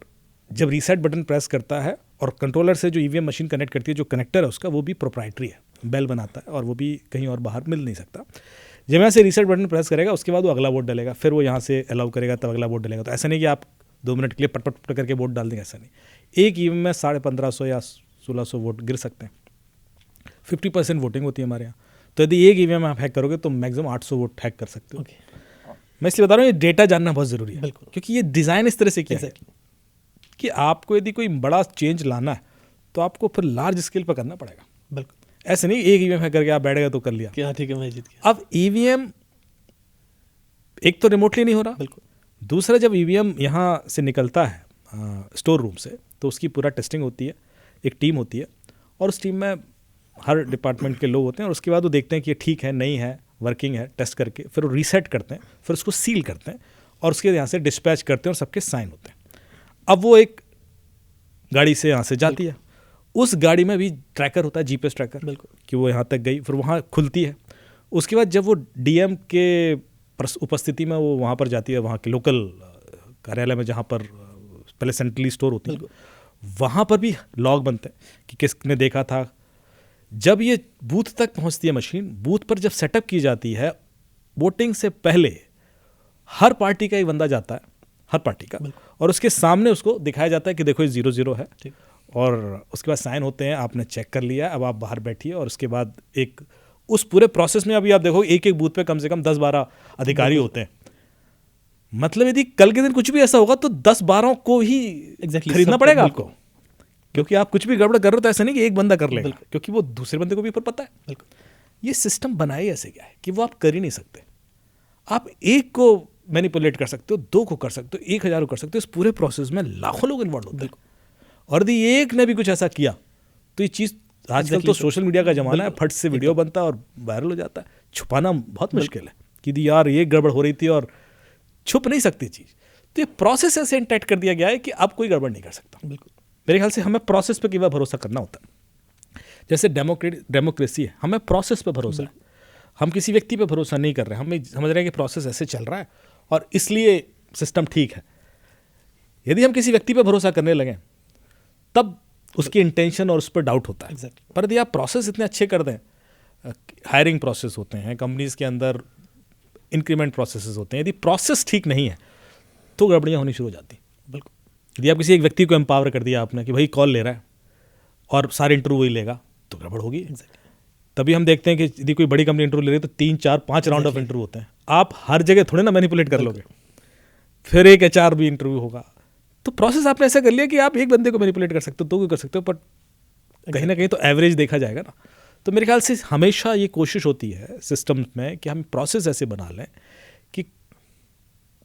जब रीसेट बटन प्रेस करता है और कंट्रोलर से जो ईवीएम मशीन कनेक्ट करती है, जो कनेक्टर है उसका, वो भी प्रोप्राइटरी है, बेल बनाता है और वो भी कहीं और बाहर मिल नहीं सकता। जब यहाँ से रीसेट बटन प्रेस करेगा उसके बाद वो अगला वोट डालेगा, फिर वो यहाँ से अलाउ करेगा तब अगला वोट डालेगा। तो ऐसा नहीं कि आप 2 मिनट के लिए पट करके वोट डाल देंगे, ऐसा नहीं। एक ईवीएम में 1550 या 1600 वोट गिर सकते हैं। 50% वोटिंग होती है हमारे यहाँ, तो यदि एक ईवीएम आप हैक करोगे तो मैक्सिमम 800 वोट हैक कर सकते हो। मैं इसलिए बता रहा हूँ ये डेटा जानना बहुत ज़रूरी है, क्योंकि ये डिज़ाइन इस तरह से किया है कि आपको यदि कोई बड़ा चेंज लाना है तो आपको फिर लार्ज स्केल पर करना पड़ेगा।
बिल्कुल,
ऐसे नहीं एक ईवीएम हैक करके आप बैठ गए तो कर लिया,
क्या ठीक है मैं जीत गया।
अब ईवीएम एक तो रिमोटली नहीं हो रहा,
बिल्कुल,
दूसरा जब ईवीएम यहाँ से निकलता है स्टोर रूम से, तो उसकी पूरा टेस्टिंग होती है, एक टीम होती है और उस टीम में हर डिपार्टमेंट के लोग होते हैं, और उसके बाद वो देखते हैं कि ये ठीक है नहीं है, वर्किंग है, टेस्ट करके फिर वो रीसेट करते हैं, फिर उसको सील करते हैं और उसके यहाँ से डिस्पैच करते हैं और सबके साइन होते हैं। अब वो एक गाड़ी से यहाँ से जाती है, उस गाड़ी में भी ट्रैकर होता है, जीपीएस ट्रैकर,
बिल्कुल,
कि वो यहाँ तक गई, फिर वहाँ खुलती है। उसके बाद जब वो डीएम के उपस्थिति में वो वहाँ पर जाती है, वहाँ के लोकल कार्यालय में जहाँ पर पहले सेंट्रली स्टोर होती है, वहाँ पर भी लॉग बनते हैं कि किसने देखा था। जब ये बूथ तक पहुँचती है मशीन, बूथ पर जब सेटअप की जाती है, वोटिंग से पहले हर पार्टी का एक बंदा जाता है, हर पार्टी का, और उसके सामने उसको दिखाया जाता है कि देखो ये 0-0 है, और उसके बाद साइन होते हैं, आपने चेक कर लिया, अब आप बाहर बैठिए। और उसके बाद एक उस पूरे प्रोसेस में अभी आप देखो एक एक बूथ पे कम से कम 10-12 अधिकारी होते हैं। मतलब यदि कल के दिन कुछ भी ऐसा होगा तो 10-12 को ही खरीदना पड़ेगा आपको, क्योंकि आप कुछ भी गड़बड़ कर रहे हो तो ऐसा नहीं कि एक बंदा कर लेगा, क्योंकि वो दूसरे बंदे को भी फिर पता है। ये सिस्टम बनाए ऐसे क्या है कि वो आप कर ही नहीं सकते। आप एक को मैनिपुलेट कर सकते हो, 2 को कर सकते हो, 1000 को कर सकते हो, इस पूरे प्रोसेस में लाखों लोग इन्वॉल्व होते हैं। और यदि एक ने भी कुछ ऐसा किया तो ये चीज़, आजकल तो सोशल मीडिया का जमाना है, फट से वीडियो बनता है और वायरल हो जाता है। छुपाना बहुत मुश्किल है कि यदि यार ये गड़बड़ हो रही थी और छुप नहीं सकती चीज़, तो ये प्रोसेस ऐसे इंटैक्ट कर दिया गया है कि अब कोई गड़बड़ नहीं कर सकता। बिल्कुल, मेरे ख्याल से हमें प्रोसेस पे केवल भरोसा करना होता है। जैसे डेमोक्रेसी है, हमें प्रोसेस पे भरोसा है, हम किसी व्यक्ति पे भरोसा नहीं कर रहे हैं। हम समझ रहे हैं कि प्रोसेस ऐसे चल रहा है और इसलिए सिस्टम ठीक है। यदि हम किसी व्यक्ति पे भरोसा करने लगें तब उसकी इंटेंशन और उस पर डाउट होता है। पर यदि आप प्रोसेस इतने अच्छे कर दें, हायरिंग प्रोसेस होते हैं कंपनीज के अंदर, इंक्रीमेंट प्रोसेसेस होते हैं, यदि प्रोसेस ठीक नहीं है तो गड़बड़ियाँ होनी शुरू हो जाती। बिल्कुल, यदि आप किसी एक व्यक्ति को एम्पावर कर दिया आपने कि भाई कॉल ले रहा है और सारे इंटरव्यू वही लेगा, तो गड़बड़ होगी। तभी हम देखते हैं कि यदि कोई बड़ी कंपनी इंटरव्यू ले रही है तो 3, 4, 5 राउंड ऑफ इंटरव्यू होते हैं। आप हर जगह थोड़े ना मैनिपुलेट कर लोगे, फिर एक HR भी इंटरव्यू होगा। तो प्रोसेस आपने ऐसा कर लिया कि आप एक बंदे को मैनिपुलेट कर सकते हो, 2 को कर सकते हो, पर कहीं ना कहीं तो एवरेज देखा जाएगा ना। तो मेरे ख्याल से हमेशा ये कोशिश होती है सिस्टम में कि हम प्रोसेस ऐसे बना लें कि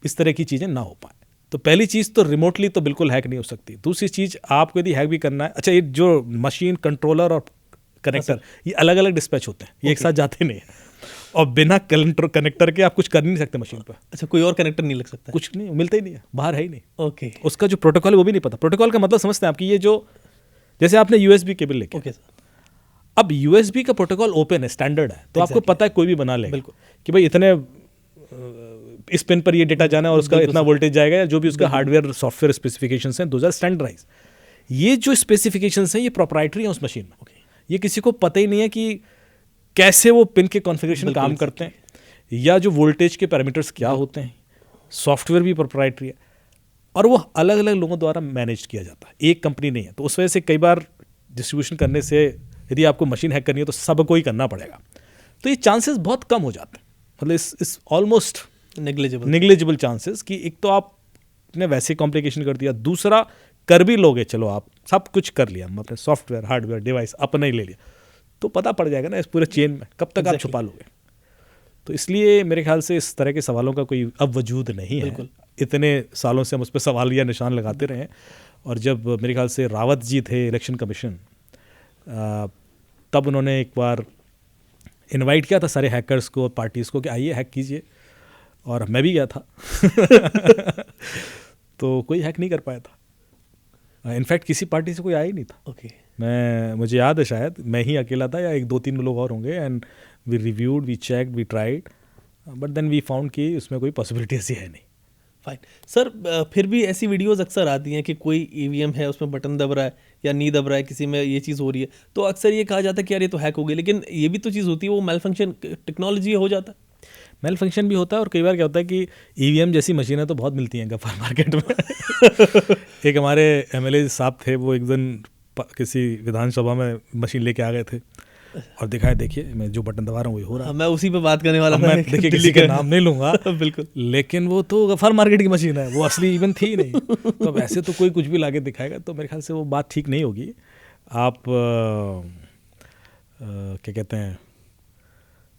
इस तरह की चीज़ें ना हो पाए। तो पहली चीज़ तो रिमोटली तो बिल्कुल हैक नहीं हो सकती। दूसरी चीज़, आपको यदि हैक भी करना है, अच्छा ये जो मशीन, कंट्रोलर और कनेक्टर, ये अलग अलग डिस्पैच होते हैं, ये एक साथ जाते नहीं हैं, और बिना कनेक्टर के आप कुछ कर नहीं सकते मशीन पर।
अच्छा, कोई और कनेक्टर नहीं लग सकता?
कुछ नहीं, मिलता ही नहीं है, बाहर है ही नहीं।
ओके,
उसका जो प्रोटोकॉल है वो भी नहीं पता। प्रोटोकॉल का मतलब समझते हैं आपकी, ये जो जैसे आपने USB केबल लेके,
ओके सर,
अब USB का प्रोटोकॉल ओपन है, स्टैंडर्ड है, तो आपको पता है कोई भी बना लेगा कि भाई इतने इस पिन पर ये डेटा जाना है और उसका इतना वोल्टेज जाएगा, या जो भी उसका हार्डवेयर सॉफ्टवेयर स्पेसिफिकेशंस हैं, दोज आर स्टैंडर्डाइज। ये जो स्पेसिफिकेशंस हैं ये प्रोप्राइटरी हैं उस मशीन में, ये किसी को पता ही नहीं है कि कैसे वो पिन के कॉन्फ़िगरेशन काम करते हैं, या जो वोल्टेज के पैरामीटर्स क्या होते हैं। सॉफ्टवेयर भी प्रोप्राइटरी है और वो अलग अलग लोगों द्वारा मैनेज किया जाता है, एक कंपनी नहीं है। तो उस वजह से कई बार डिस्ट्रीब्यूशन करने से यदि आपको मशीन हैक करनी है तो सबको ही करना पड़ेगा, तो ये चांसेस बहुत कम हो जाते हैं, मतलब इस ऑलमोस्ट नेग्लिजिबल चांसेस कि एक तो आपने वैसे कॉम्प्लिकेशन कर दिया, दूसरा कर भी लोगे, चलो आप सब कुछ कर लिया, अपने सॉफ्टवेयर हार्डवेयर डिवाइस अपना ही ले लिया, तो पता पड़ जाएगा ना इस पूरे चेन में, कब तक आप छुपा लोगे। तो इसलिए मेरे ख्याल से इस तरह के सवालों का कोई अब वजूद नहीं है। इतने सालों से हम उस पर सवाल या निशान लगाते रहे हैं, और जब मेरे ख्याल से रावत जी थे इलेक्शन कमीशन, तब उन्होंने एक बार इनवाइट किया था सारे हैकर्स को और पार्टीज़ को कि आइए हैक कीजिए, और मैं भी गया था तो कोई हैक नहीं कर पाया था, इनफैक्ट किसी पार्टी से कोई आया ही नहीं था। मुझे याद है शायद मैं ही अकेला था या एक दो तीन लोग और होंगे, and we reviewed, we checked, we tried, but then we found कि उसमें कोई पॉसिबिलिटी ऐसी है नहीं।
फाइन सर, फिर भी ऐसी वीडियोस अक्सर आती हैं कि कोई ईवीएम है उसमें बटन दब रहा है या नहीं दब रहा है, किसी में ये चीज़ हो रही है, तो अक्सर ये कहा जाता है कि यार ये तो हैक हो गई, लेकिन ये भी तो चीज़ होती है, वो मेल फंक्शन टेक्नोलॉजी हो जाता है।
मेल फंक्शन भी होता है, और कई बार क्या होता है कि ईवीएम जैसी मशीनें तो बहुत मिलती हैं गफ्फार मार्केट में एक हमारे एमएलए साहब थे, वो एक दिन किसी विधानसभा में मशीन लेके आ गए थे और दिखाया, देखिए मैं जो बटन दबा रहा हूँ वही हो रहा है।
मैं उसी पे बात करने वाला था,
मैं देखिए किसी का नाम नहीं लूंगा
बिल्कुल,
लेकिन वो तो गफ्फार मार्केट की मशीन है, वो असली इवन थी ही नहीं। तो वैसे तो कोई कुछ भी लाके दिखाएगा, तो मेरे ख्याल से वो बात ठीक नहीं होगी। आप क्या कहते हैं,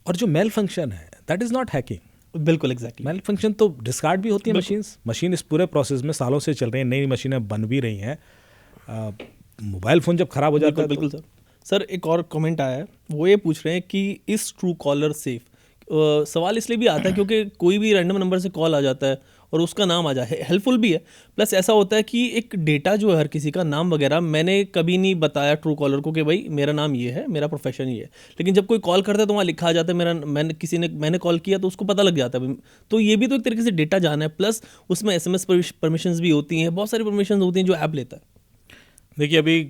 और जो मेल फंक्शन है दैट इज़ नॉट हैकिंग।
बिल्कुल एग्जैक्टली,
मेल फंक्शन तो डिस्कार्ड भी होती है मशीन इस पूरे प्रोसेस में सालों से चल रही है, नई मशीनें बन भी रही हैं। मोबाइल फ़ोन जब ख़राब हो जाता है,
बिल्कुल सर एक और कमेंट आया है, वो ये पूछ रहे हैं कि इस ट्रू कॉलर सेफ, सवाल इसलिए भी आता है क्योंकि कोई भी रैंडम नंबर से कॉल आ जाता है और उसका नाम आ जाए, हेल्पफुल भी है, प्लस ऐसा होता है कि एक डेटा जो है हर किसी का नाम वगैरह मैंने कभी नहीं बताया ट्रू कॉलर को कि भाई मेरा नाम ये है, मेरा प्रोफेशन ये है, लेकिन जब कोई कॉल करता है तो वहाँ लिखा आ जाता है मेरा, मैंने कॉल किया तो उसको पता लग जाता है, तो ये भी तो एक तरीके से डेटा जाना है, प्लस उसमें SMS परमिशंस भी होती हैं, बहुत सारी परमिशंस होती हैं जो ऐप लेता है।
देखिए अभी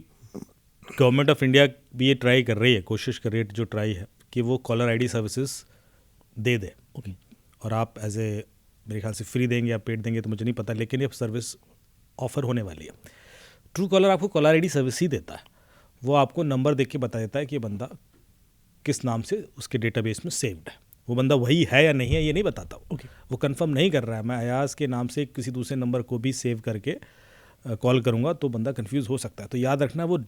गवर्नमेंट ऑफ इंडिया भी ये ट्राई कर रही है, कोशिश कर रही है, जो ट्राई है कि वो कॉलर आईडी सर्विसेज दे दे, और आप एज ए मेरे ख्याल से फ्री देंगे या पेड देंगे तो मुझे नहीं पता, लेकिन ये सर्विस ऑफर होने वाली है। ट्रू कॉलर आपको कॉलर आईडी सर्विस ही देता है, वो आपको नंबर देख के बता देता है कि ये बंदा किस नाम से उसके डेटाबेस में सेव्ड है, वो बंदा वही है या नहीं है ये नहीं बताता, वो कंफर्म नहीं कर रहा है। मैं अयाज के नाम से किसी दूसरे नंबर को भी सेव करके कॉल करूँगा तो बंदा कन्फ्यूज़ हो सकता है। तो याद रखना, वो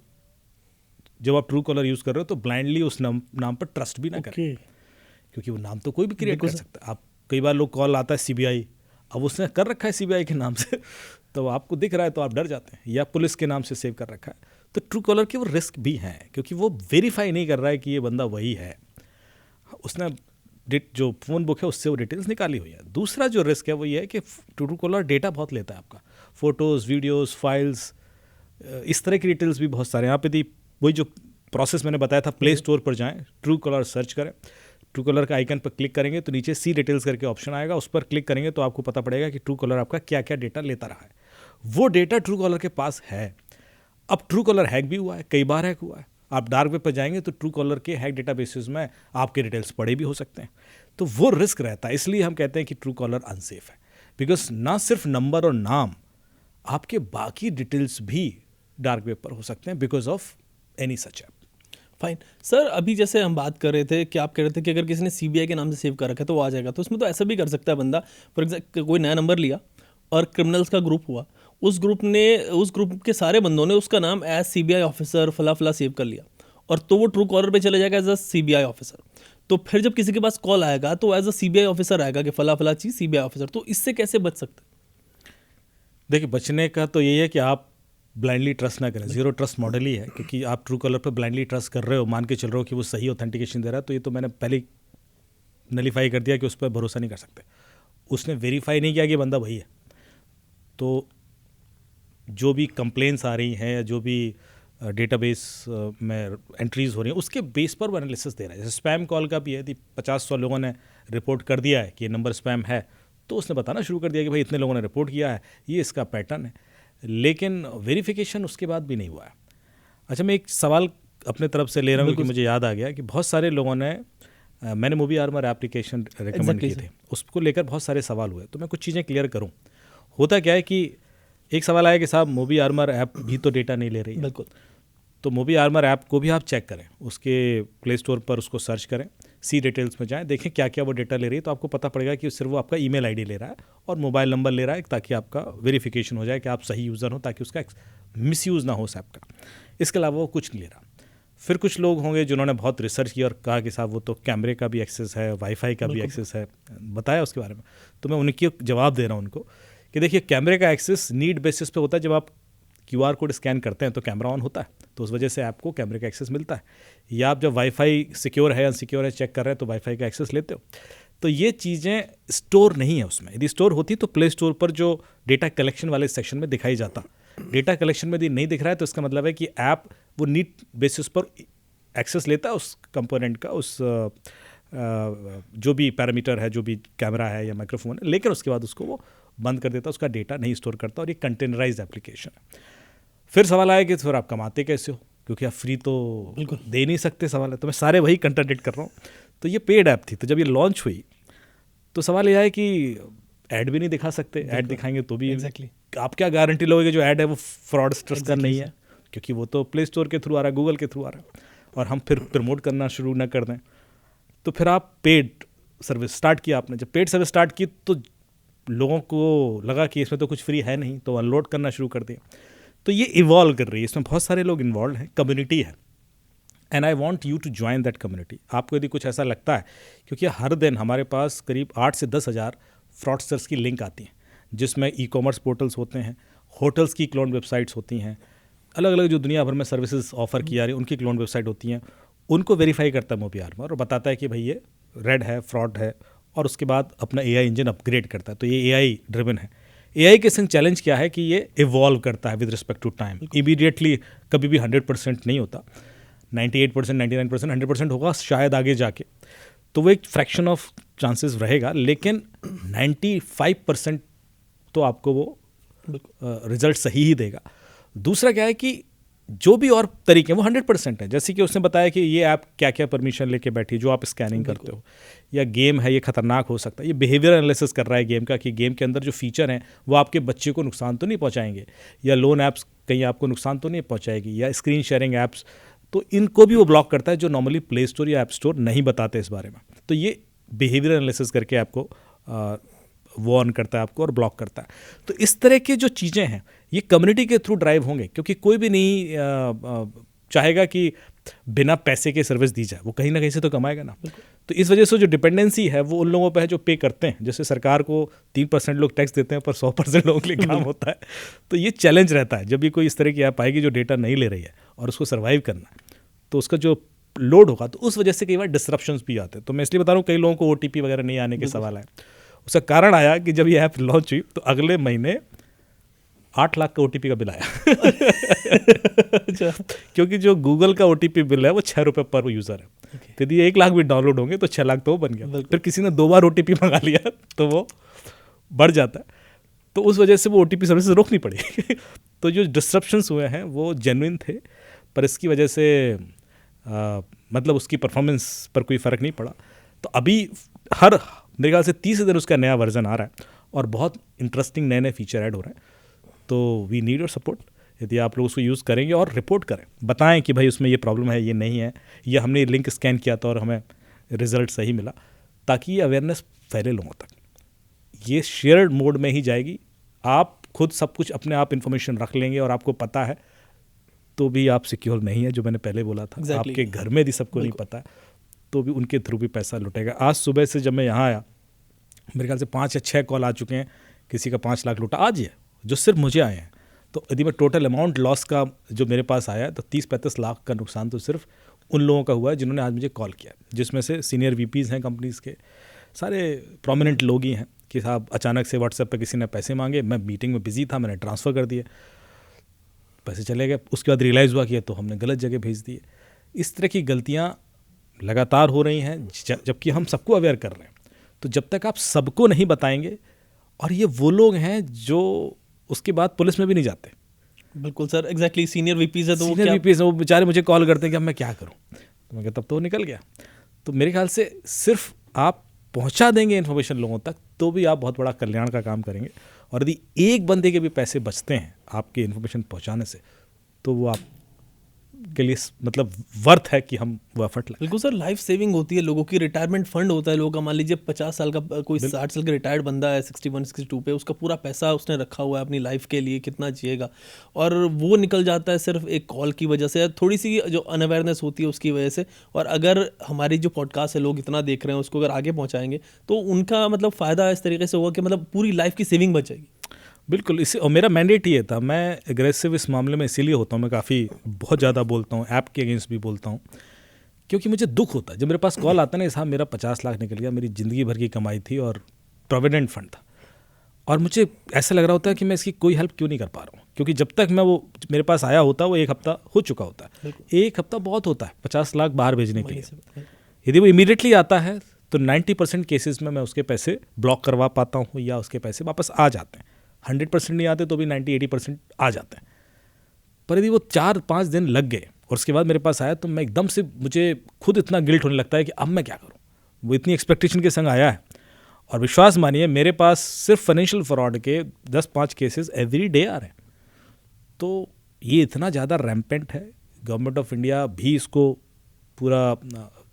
जब आप ट्रू कॉलर यूज़ कर रहे हो तो ब्लाइंडली उस नाम पर ट्रस्ट भी ना करें, क्योंकि वो नाम तो कोई भी क्रिएट कर सकता है। आप कई बार लोग कॉल आता है CBI, अब उसने कर रखा है CBI के नाम से तो आपको दिख रहा है तो आप डर जाते हैं, या पुलिस के नाम से सेव कर रखा है। तो ट्रू कॉलर के वो रिस्क भी हैं, क्योंकि वो वेरीफाई नहीं कर रहा है कि ये बंदा वही है, उसने जो फ़ोन बुक है उससे वो डिटेल्स निकाली हुई है। दूसरा जो रिस्क है वो ये है कि ट्रू कॉलर डेटा बहुत लेता है आपका, फ़ोटोज़, वीडियोज़, फाइल्स, इस तरह की डिटेल्स भी बहुत सारे। यहाँ पे वही जो प्रोसेस मैंने बताया था, प्ले स्टोर पर जाएं, ट्रू कॉलर सर्च करें, ट्रू कॉलर का आइकन पर क्लिक करेंगे तो नीचे सी डिटेल्स करके ऑप्शन आएगा, उस पर क्लिक करेंगे तो आपको पता पड़ेगा कि ट्रू कॉलर आपका क्या क्या डेटा लेता रहा है। वो डेटा ट्रू कॉलर के पास है। अब ट्रू कॉलर हैक भी हुआ है, कई बार हैक हुआ है। आप डार्क वेब पर जाएंगे तो ट्रू कॉलर के हैक डेटाबेसेस में आपके डिटेल्स पड़े भी हो सकते हैं, तो वो रिस्क रहता है। इसलिए हम कहते हैं कि ट्रू कॉलर अनसेफ है, बिकॉज ना सिर्फ नंबर और नाम, आपके बाकी डिटेल्स भी डार्क वेब पर हो सकते हैं because of any such app.
Fine sir, अभी जैसे हम बात कर रहे थे कि आप कह रहे थे कि अगर किसी ने CBI के नाम से सेव कर रखा है तो वो आ जाएगा, तो उसमें तो ऐसा भी कर सकता है बंदा, फॉर एग्जाम्पल कोई नया नंबर लिया और क्रिमिनल्स का ग्रुप हुआ, उस ग्रुप के सारे बंदों ने उसका नाम एज CBI ऑफिसर फला फला सेव कर लिया, और तो वो ट्रू कॉलर पे चले जाएगा एज अ CBI ऑफिसर। तो फिर जब किसी के पास कॉल आएगा तो एज अ CBI ऑफिसर आएगा कि फला फला चीज़ CBI ऑफिसर। तो इससे कैसे बच सकते हैं?
देखिए, बचने का तो यही है कि आप ब्लाइंडली ट्रस्ट ना करें। जीरो ट्रस्ट मॉडल ही है, क्योंकि आप ट्रू कॉलर पर ब्लाइंडली ट्रस्ट कर रहे हो, मान के चल रहे हो कि वो सही ऑथेंटिकेशन दे रहा है, तो ये तो मैंने पहले नलीफाई कर दिया कि उस पर भरोसा नहीं कर सकते। उसने वेरीफाई नहीं किया कि बंदा वही है, तो जो भी कंप्लेंट्स आ रही हैं या जो भी डेटाबेस में एंट्रीज हो रही हैं उसके बेस पर वो एनालिसिस दे रहा है। जैसे स्पैम कॉल का भी है, यदि 50-100 लोगों ने रिपोर्ट कर दिया है कि ये नंबर स्पैम है, तो उसने बताना शुरू कर दिया कि भाई इतने लोगों ने रिपोर्ट किया है, ये इसका पैटर्न है, लेकिन वेरिफिकेशन उसके बाद भी नहीं हुआ है। अच्छा, मैं एक सवाल अपने तरफ से ले रहा हूँ क्योंकि मुझे याद आ गया कि बहुत सारे लोगों ने मैंने मूवी आर्मर एप्लीकेशन रिकमेंड किए थे, उसको लेकर बहुत सारे सवाल हुए, तो मैं कुछ चीज़ें क्लियर करूँ। होता क्या है कि एक सवाल आया कि साहब मूवी आर्मर ऐप भी तो डेटा नहीं ले रही है।
बिल्कुल।
तो मूवी आर्मर ऐप को भी आप चेक करें, उसके प्ले स्टोर पर उसको सर्च करें, सी डिटेल्स में जाएं, देखें क्या क्या वो डेटा ले रही है, तो आपको पता पड़ेगा कि सिर्फ वो आपका ईमेल आईडी ले रहा है और मोबाइल नंबर ले रहा है, ताकि आपका वेरिफिकेशन हो जाए कि आप सही यूज़र हो, ताकि उसका मिसयूज़ ना हो उस ऐप का। इसके अलावा वो कुछ नहीं ले रहा। फिर कुछ लोग होंगे जिन्होंने बहुत रिसर्च किया और कहा कि साहब वो तो कैमरे का भी एक्सेस है, वाईफाई का भी एक्सेस है, बताया उसके बारे में। तो मैं उनकी जवाब दे रहा हूँ उनको कि देखिए, कैमरे का एक्सेस नीड बेसिस पे होता है। जब आप QR कोड स्कैन करते हैं तो कैमरा ऑन होता है, तो उस वजह से आपको कैमरे का एक्सेस मिलता है। या आप जब वाईफाई सिक्योर है अनसिक्योर है चेक कर रहे हैं तो वाईफाई का एक्सेस लेते हो। तो ये चीज़ें स्टोर नहीं है उसमें। यदि स्टोर होती तो प्ले स्टोर पर जो डेटा कलेक्शन वाले सेक्शन में दिखाई जाता। डेटा कलेक्शन में यदि नहीं दिख रहा है तो इसका मतलब है कि ऐप वो नीड बेसिस पर एक्सेस लेता है उस कंपोनेंट का, उस जो भी पैरामीटर है, जो भी कैमरा है या माइक्रोफोन है, लेकिन उसके बाद उसको वो बंद कर देता, उसका डेटा नहीं स्टोर करता, और ये कंटेनराइज्ड एप्लीकेशन है। फिर सवाल आया कि फिर आप कमाते कैसे हो, क्योंकि आप फ्री तो दे नहीं सकते। सवाल है, तो मैं सारे वही कंटेंट कर रहा हूँ। तो ये पेड ऐप थी, तो जब ये लॉन्च हुई तो सवाल ये आया कि ऐड भी नहीं दिखा सकते, ऐड दिखाएंगे तो भी आप क्या गारंटी लोगे कि जो ऐड है वो फ्रॉडस्टर्स का नहीं है, क्योंकि वो तो प्ले स्टोर के थ्रू आ रहा है, गूगल के थ्रू आ रहा है, और हम फिर प्रमोट करना शुरू ना कर दें। तो फिर आप पेड सर्विस स्टार्ट किया आपने। जब पेड सर्विस स्टार्ट की तो लोगों को लगा कि इसमें तो कुछ फ्री है नहीं, तो अनलोड करना शुरू कर दिया। तो ये इवॉल्व कर रही है, इसमें बहुत सारे लोग इन्वॉल्व हैं, कम्युनिटी है, and I want you to join that community. आपको यदि कुछ ऐसा लगता है, क्योंकि हर दिन हमारे पास करीब 8 से 10 हज़ार फ्रॉडस्टर्स की लिंक आती हैं, जिसमें ई-कॉमर्स पोर्टल्स होते हैं, होटल्स की क्लोन वेबसाइट्स होती हैं, अलग अलग जो दुनिया भर में सर्विसेज ऑफर की जा रही है उनकी क्लोन वेबसाइट होती हैं। उनको वेरीफाई करता है मूवी आर्मर और बताता है कि भाई ये रेड है, फ्रॉड है, और उसके बाद अपना AI इंजन अपग्रेड करता है। तो ये AI ड्रिवन है। AI के संग चैलेंज क्या है कि ये इवॉल्व करता है with respect to time. Immediately कभी भी 100% नहीं होता, 98%, 99%, 100% होगा शायद आगे जाके, तो वो एक फ्रैक्शन ऑफ चांसेस रहेगा, लेकिन 95% तो आपको वो रिजल्ट सही ही देगा। दूसरा क्या है कि जो भी और तरीके हैं वो 100% है। जैसे कि उसने बताया कि ये ऐप क्या क्या परमिशन लेके बैठी, जो आप स्कैनिंग करते हो, या गेम है ये खतरनाक हो सकता है, ये बिहेवियर एनालिसिस कर रहा है गेम का, कि गेम के अंदर जो फीचर हैं वो आपके बच्चे को नुकसान तो नहीं पहुंचाएंगे, या लोन ऐप्स कहीं आपको नुकसान तो नहीं पहुंचाएगी, या स्क्रीन शेयरिंग ऐप्स, तो इनको भी वो ब्लॉक करता है, जो नॉर्मली प्ले स्टोर या ऐप स्टोर नहीं बताते इस बारे में। तो ये बिहेवियर एनालिसिस करके आपको वार्न करता है आपको और ब्लॉक करता है। तो इस तरह की जो चीज़ें हैं ये कम्युनिटी के थ्रू ड्राइव होंगे, क्योंकि कोई भी नहीं चाहेगा कि बिना पैसे के सर्विस दी जाए, वो कहीं ना कहीं से तो कमाएगा ना। तो इस वजह से जो डिपेंडेंसी है वो उन लोगों पर है जो पे करते हैं। जैसे सरकार को 3% लोग टैक्स देते हैं पर 100% लोगों के लिए काम होता है। तो ये चैलेंज रहता है जब भी कोई इस तरह की ऐप आएगी जो डेटा नहीं ले रही है और उसको सर्वाइव करना है, तो उसका जो लोड होगा, तो उस वजह से कई बार डिस्ट्रप्शंस भी आते हैं। तो मैं इसलिए बता रहा हूँ कई लोगों को OTP वगैरह नहीं आने के सवाल आए। उसका कारण आया कि जब ये ऐप लॉन्च हुई तो अगले महीने 8 लाख का OTP का बिल आया। क्योंकि जो गूगल का OTP बिल है वो 6 रुपये पर यूज़र है। तो यदि 1 लाख भी डाउनलोड होंगे तो 6 लाख तो वो बन गया। फिर किसी ने 2 बार OTP मंगा लिया तो वो बढ़ जाता है। तो उस वजह से वो OTP सर्विस रोकनी पड़ी। तो जो डिस्ट्रप्शंस हुए हैं वो जेन्युइन थे, पर इसकी वजह से मतलब उसकी परफॉर्मेंस पर कोई फ़र्क नहीं पड़ा। तो अभी मेरे ख्याल से 30 दिन उसका नया वर्जन आ रहा है और बहुत इंटरेस्टिंग नए नए फीचर ऐड हो रहे हैं। तो वी नीड योर सपोर्ट। यदि आप लोग उसको यूज़ करेंगे और रिपोर्ट करें, बताएं कि भाई उसमें ये प्रॉब्लम है, ये नहीं है, या हमने लिंक स्कैन किया था और हमें रिजल्ट सही मिला, ताकि ये अवेयरनेस फैले लोगों तक। ये शेयर्ड मोड में ही जाएगी। आप खुद सब कुछ अपने आप इन्फॉर्मेशन रख लेंगे और आपको पता है तो भी आप सिक्योर नहीं है, जो मैंने पहले बोला था। आपके घर में भी सबको नहीं पता है तो भी उनके थ्रू भी पैसा लुटेगा। आज सुबह से जब मैं यहाँ आया मेरे ख्याल से 5 या 6 कॉल आ चुके हैं, किसी का 5 लाख लूटा आज ही है, जो सिर्फ मुझे आए हैं। तो यदि मैं टोटल अमाउंट लॉस का जो मेरे पास आया है तो 30-35 लाख का नुकसान तो सिर्फ उन लोगों का हुआ है जिन्होंने आज मुझे कॉल किया, जिसमें से सीनियर VPs हैं कंपनीज़ के, सारे प्रोमिनेंट लोग ही हैं कि साहब अचानक से व्हाट्सएप पर किसी ने पैसे मांगे, मैं मीटिंग में बिजी था, मैंने ट्रांसफ़र कर दिए, पैसे चले गए। उसके बाद रियलाइज़ हुआ कि तो हमने गलत जगह भेज दिए। इस तरह की गलतियाँ लगातार हो रही हैं, जबकि हम सबको अवेयर कर रहे हैं। तो जब तक आप सबको नहीं बताएंगे और ये वो लोग हैं जो उसके बाद पुलिस में भी नहीं जाते।
बिल्कुल सर, एग्जैक्टली। सीनियर वीपीज है तो
सीनियर वीपीज वो बेचारे मुझे कॉल करते हैं कि अब मैं क्या करूं, तो मैं कहता तब तो वो निकल गया। तो मेरे ख्याल से सिर्फ आप पहुंचा देंगे इन्फॉर्मेशन लोगों तक तो भी आप बहुत बड़ा कल्याण का काम करेंगे। और यदि एक बंदे के भी पैसे बचते हैं आपके इन्फॉर्मेशन पहुंचाने से तो वो आप के लिए मतलब वर्थ है कि हम वो एफर्ट लगाएं।
बिल्कुल सर, लाइफ सेविंग होती है लोगों की। रिटायरमेंट फंड होता है लोगों का। मान लीजिए 50 साल का कोई 60 साल का रिटायर्ड बंदा है 61 62 पे, उसका पूरा पैसा उसने रखा हुआ है अपनी लाइफ के लिए, कितना जिएगा, और वो निकल जाता है सिर्फ एक कॉल की वजह से, थोड़ी सी जो अनअवेयरनेस होती है उसकी वजह से। और अगर हमारी जो पॉडकास्ट है लोग इतना देख रहे हैं उसको अगर आगे पहुँचाएंगे तो उनका मतलब फ़ायदा इस तरीके से होगा कि मतलब पूरी लाइफ की सेविंग बच जाएगी।
बिल्कुल। इसी और मेरा मैंडेट ये था, मैं एग्रेसिव इस मामले में इसीलिए होता हूँ, मैं काफ़ी बहुत ज़्यादा बोलता हूँ, ऐप के अगेंस्ट भी बोलता हूँ, क्योंकि मुझे दुख होता है जब मेरे पास कॉल आता है ना, साहब मेरा 50 लाख निकल गया, मेरी ज़िंदगी भर की कमाई थी और प्रोविडेंट फंड था, और मुझे ऐसा लग रहा होता है कि मैं इसकी कोई हेल्प क्यों नहीं कर पा रहा हूँ, क्योंकि जब तक मैं वो मेरे पास आया होता वो 1 हफ्ता हो चुका होता है। 1 हफ्ता बहुत होता है 50 लाख बाहर भेजने के लिए। यदि वो इमीडिएटली आता है तो 90% केसेस में मैं उसके पैसे ब्लॉक करवा पाता हूँ या उसके पैसे वापस आ जाते हैं। 100% नहीं आते तो भी 90-80% आ जाते हैं। पर यदि वो 4-5 दिन लग गए और उसके बाद मेरे पास आया तो मैं एकदम से, मुझे खुद इतना गिल्ट होने लगता है कि अब मैं क्या करूं। वो इतनी एक्सपेक्टेशन के संग आया है, और विश्वास मानिए मेरे पास सिर्फ फाइनेंशियल फ्रॉड के 10-5 केसेस एवरी डे आ रहे हैं। तो ये इतना ज़्यादा रैम्पेंट है, गवर्नमेंट ऑफ इंडिया भी इसको पूरा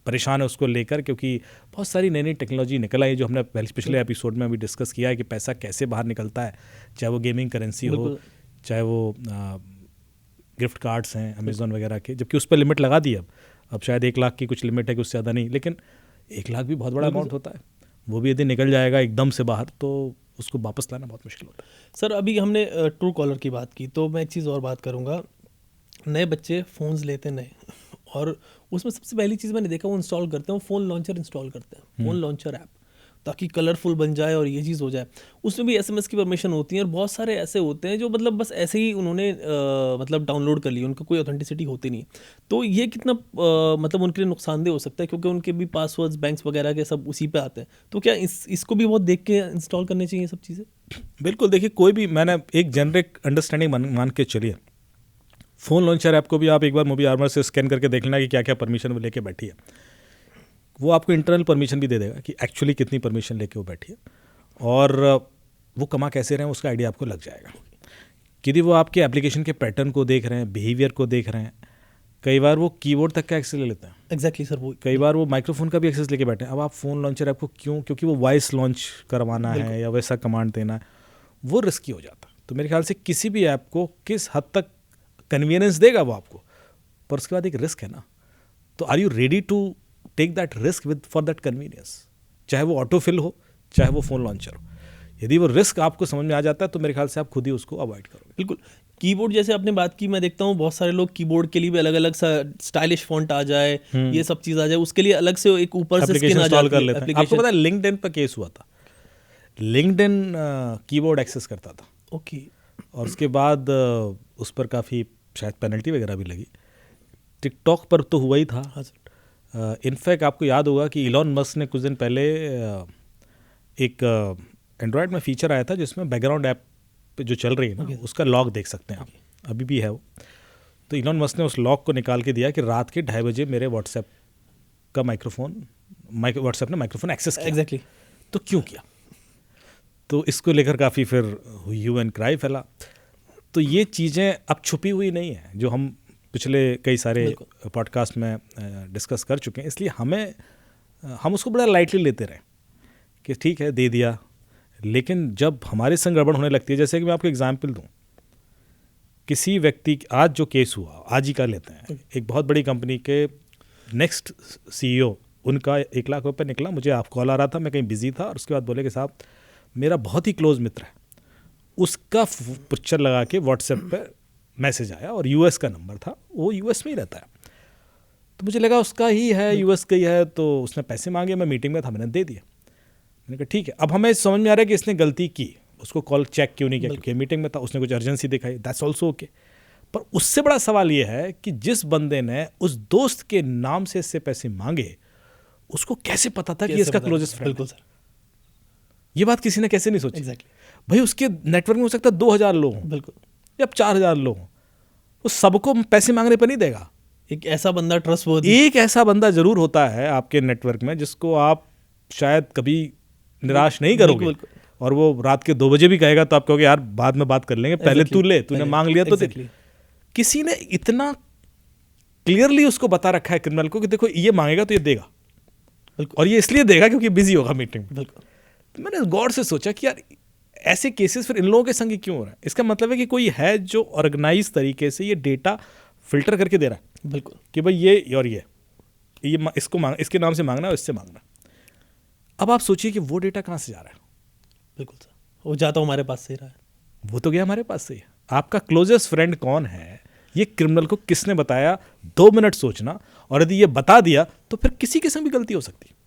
परेशान है उसको लेकर, क्योंकि बहुत सारी नई नई टेक्नोलॉजी निकल आई जो हमने पिछले एपिसोड में भी डिस्कस किया है कि पैसा कैसे बाहर निकलता है, चाहे वो गेमिंग करेंसी हो, चाहे वो गिफ्ट कार्ड्स हैं अमेज़ॉन वगैरह के, जबकि उस पर लिमिट लगा दी अब शायद 1 लाख की कुछ लिमिट है कि उससे ज़्यादा नहीं, लेकिन 1 लाख भी बहुत बड़ा अमाउंट होता है। वो भी यदि निकल जाएगा एकदम से बाहर तो उसको वापस लाना बहुत मुश्किल होता है।
सर अभी हमने ट्रू कॉलर की बात की, तो मैं एक चीज़ और बात करूँगा। नए बच्चे फ़ोन्स लेते नए, और उसमें सबसे पहली चीज़ मैंने देखा वो इंस्टॉल करते हैं, वो फ़ोन लॉन्चर इंस्टॉल करते हैं, फ़ोन लॉन्चर ऐप, ताकि कलरफुल बन जाए और ये चीज़ हो जाए। उसमें भी SMS की परमिशन होती है, और बहुत सारे ऐसे होते हैं जो मतलब बस ऐसे ही उन्होंने मतलब डाउनलोड कर लिया, उनका कोई ऑथेंटिसिटी होती नहीं। तो ये कितना मतलब उनके लिए नुकसानदेह हो सकता है, क्योंकि उनके भी पासवर्ड्स बैंक्स वगैरह के सब उसी पे आते हैं। तो क्या इसको भी बहुत देख के इंस्टॉल करनी चाहिए सब चीज़ें?
बिल्कुल। देखिए, कोई भी, मैंने एक जेनरिक अंडरस्टैंडिंग मान के चलिए, फ़ोन लॉन्चर ऐप को भी आप एक बार मूवी आर्मर से स्कैन करके देख लेना कि क्या क्या परमिशन वो लेके बैठी है। वो आपको इंटरनल परमिशन भी दे देगा कि एक्चुअली कितनी परमिशन लेके वो बैठी है, और वो कमा कैसे रहे हैं उसका आइडिया आपको लग जाएगा। यदि वो आपके एप्लीकेशन के पैटर्न को देख रहे हैं, बिहेवियर को देख रहे हैं, कई बार वो कीबोर्ड तक का एक्सेस ले लेते हैं।
एग्जैक्टली सर, वो
कई बार वो माइक्रोफोन का भी एक्सेस लेके बैठे हैं। अब आप फ़ोन लॉन्चर ऐप को क्यों, क्योंकि वो वॉइस लॉन्च करवाना है या वैसा कमांड देना है, वो रिस्की हो जाता है। तो मेरे ख्याल से किसी भी ऐप को किस हद तक कन्वीनियंस देगा वो आपको, पर उसके बाद एक रिस्क है ना, तो are you ready to take that risk with for that convenience, चाहे वो ऑटोफिल हो चाहे वो फ़ोन लॉन्चर हो। यदि वो रिस्क आपको समझ में आ जाता है तो मेरे ख्याल से आप खुद ही उसको अवॉइड करोगे।
बिल्कुल। कीबोर्ड जैसे आपने बात की, मैं देखता हूँ बहुत सारे लोग कीबोर्ड के लिए भी अलग अलग स्टाइलिश फॉन्ट आ जाए, ये सब चीज़ आ जाए, उसके लिए अलग से एक ऊपर से स्किन
इंस्टॉल कर लेते हैं। आपको पता है लिंक्डइन पर केस हुआ था, लिंक्डइन कीबोर्ड एक्सेस करता था।
ओके।
और उसके बाद उस पर काफ़ी शायद पेनल्टी वगैरह भी लगी। टिकटॉक पर तो हुआ ही था।
हाँ सर।
इनफैक्ट आपको याद होगा कि इलॉन मस्क ने कुछ दिन पहले एक एंड्रॉयड में फीचर आया था जिसमें बैकग्राउंड ऐप पे जो चल रही है ना उसका लॉग देख सकते हैं आप, अभी भी है वो। तो इलॉन मस्क ने उस लॉग को निकाल के दिया कि रात के 2:30 बजे मेरे व्हाट्सएप का व्हाट्सएप ने माइक्रोफोन एक्सेस किया।
एग्जैक्टली।
तो क्यों किया? तो इसको लेकर काफ़ी फिर ह्यू एंड क्राई फैला। तो ये चीज़ें अब छुपी हुई नहीं है, जो हम पिछले कई सारे पॉडकास्ट में डिस्कस कर चुके हैं, इसलिए हम उसको बड़ा लाइटली लेते रहे कि ठीक है दे दिया। लेकिन जब हमारे संग गड़बड़ होने लगती है, जैसे कि मैं आपको एग्जांपल दूं, किसी व्यक्ति, आज जो केस हुआ आज ही का लेते हैं, एक बहुत बड़ी कंपनी के नेक्स्ट CEO, उनका 1 लाख रुपये निकला। मुझे आप कॉल आ रहा था, मैं कहीं बिजी था, और उसके बाद बोले कि साहब मेरा बहुत ही क्लोज मित्र है, उसका पिक्चर लगा के व्हाट्सएप पे मैसेज आया और US का नंबर था, वो US में ही रहता है। तो मुझे लगा उसका ही है, US का ही है, तो उसने पैसे मांगे, मैं मीटिंग में था, मैंने दे दिया। मैंने कहा ठीक है। अब हमें समझ में आ रहा है कि इसने गलती की, उसको कॉल चेक क्यों नहीं किया, क्योंकि मीटिंग में था, उसने कुछ अर्जेंसी दिखाई, दैट्स ऑल्सो ओके। पर उससे बड़ा सवाल ये है कि जिस बंदे ने उस दोस्त के नाम से इससे पैसे मांगे, उसको कैसे पता था कि इसका क्लोजेस्ट फ्रेंड है?
बिल्कुल सर।
ये बात किसी ने कैसे नहीं सोची?
एग्जैक्टली,
भाई उसके नेटवर्क में हो सकता है 2000 लोग हों
बिल्कुल।
या 4000 लोग हों, वो सबको पैसे मांगने पर नहीं देगा।
एक ऐसा बंदा ट्रस्टवर्दी,
एक ऐसा बंदा जरूर होता है आपके नेटवर्क में जिसको आप शायद कभी निराश नहीं करोगे,
बिल्कुल,
और वो रात के 2 बजे भी कहेगा तो आप कहोगे यार बाद में बात कर लेंगे, पहले तू ले, तूने मांग लिया तो दे।
Exactly.
किसी ने इतना क्लियरली उसको बता रखा है क्रिमिनल को कि देखो ये मांगेगा तो ये देगा,
बिल्कुल,
और ये इसलिए देगा क्योंकि बिजी होगा मीटिंग में।
बिल्कुल,
तो मैंने गौर से सोचा कि यार ऐसे केसेस फिर इन लोगों के संग ही क्यों हो रहा है? इसका मतलब है कि कोई है जो ऑर्गेनाइज तरीके से ये डेटा फिल्टर करके दे रहा है
बिल्कुल।
कि भाई ये और ये इसको मांग, इसके नाम से मांगना है, इससे मांगना। अब आप सोचिए कि वो डेटा कहाँ से जा रहा है?
बिल्कुल सर, वो जाता हमारे पास से ही रहा है।
वो तो गया हमारे पास से ही। आपका क्लोजेस्ट फ्रेंड कौन है, ये क्रिमिनल को किसने बताया, 2 मिनट सोचना, और यदि ये बता दिया तो फिर किसी के संग भी गलती हो सकती है।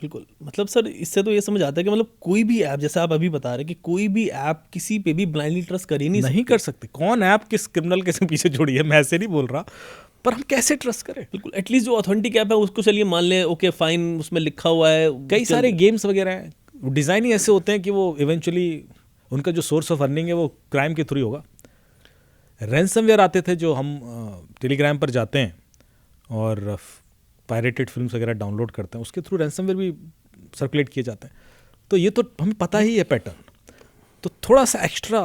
बिल्कुल, मतलब सर इससे तो ये समझ आता है कि मतलब कोई भी ऐप, जैसे आप अभी बता रहे हैं कि कोई भी ऐप किसी पे भी ब्लाइंडली ट्रस्ट कर ही नहीं
कर सकते। कौन ऐप किस क्रिमिनल के पीछे जुड़ी है मैं ऐसे नहीं बोल रहा, पर हम कैसे ट्रस्ट करें?
बिल्कुल, एटलीस्ट जो ऑथेंटिक ऐप है उसको चलिए मान लें, ओके फाइन, उसमें लिखा हुआ है।
कई सारे गेम्स वगैरह हैं, डिज़ाइन ही ऐसे होते हैं कि वो इवेंचुअली उनका जो सोर्स ऑफ अर्निंग है वो क्राइम के थ्रू ही होगा। रैंसमवेयर आते थे जो हम टेलीग्राम पर जाते हैं और पायरेटेड फिल्म्स वगैरह डाउनलोड करते हैं, उसके थ्रू रैंसमवेयर भी सर्कुलेट किए जाते हैं। तो ये तो हमें पता ही है पैटर्न, तो थोड़ा सा एक्स्ट्रा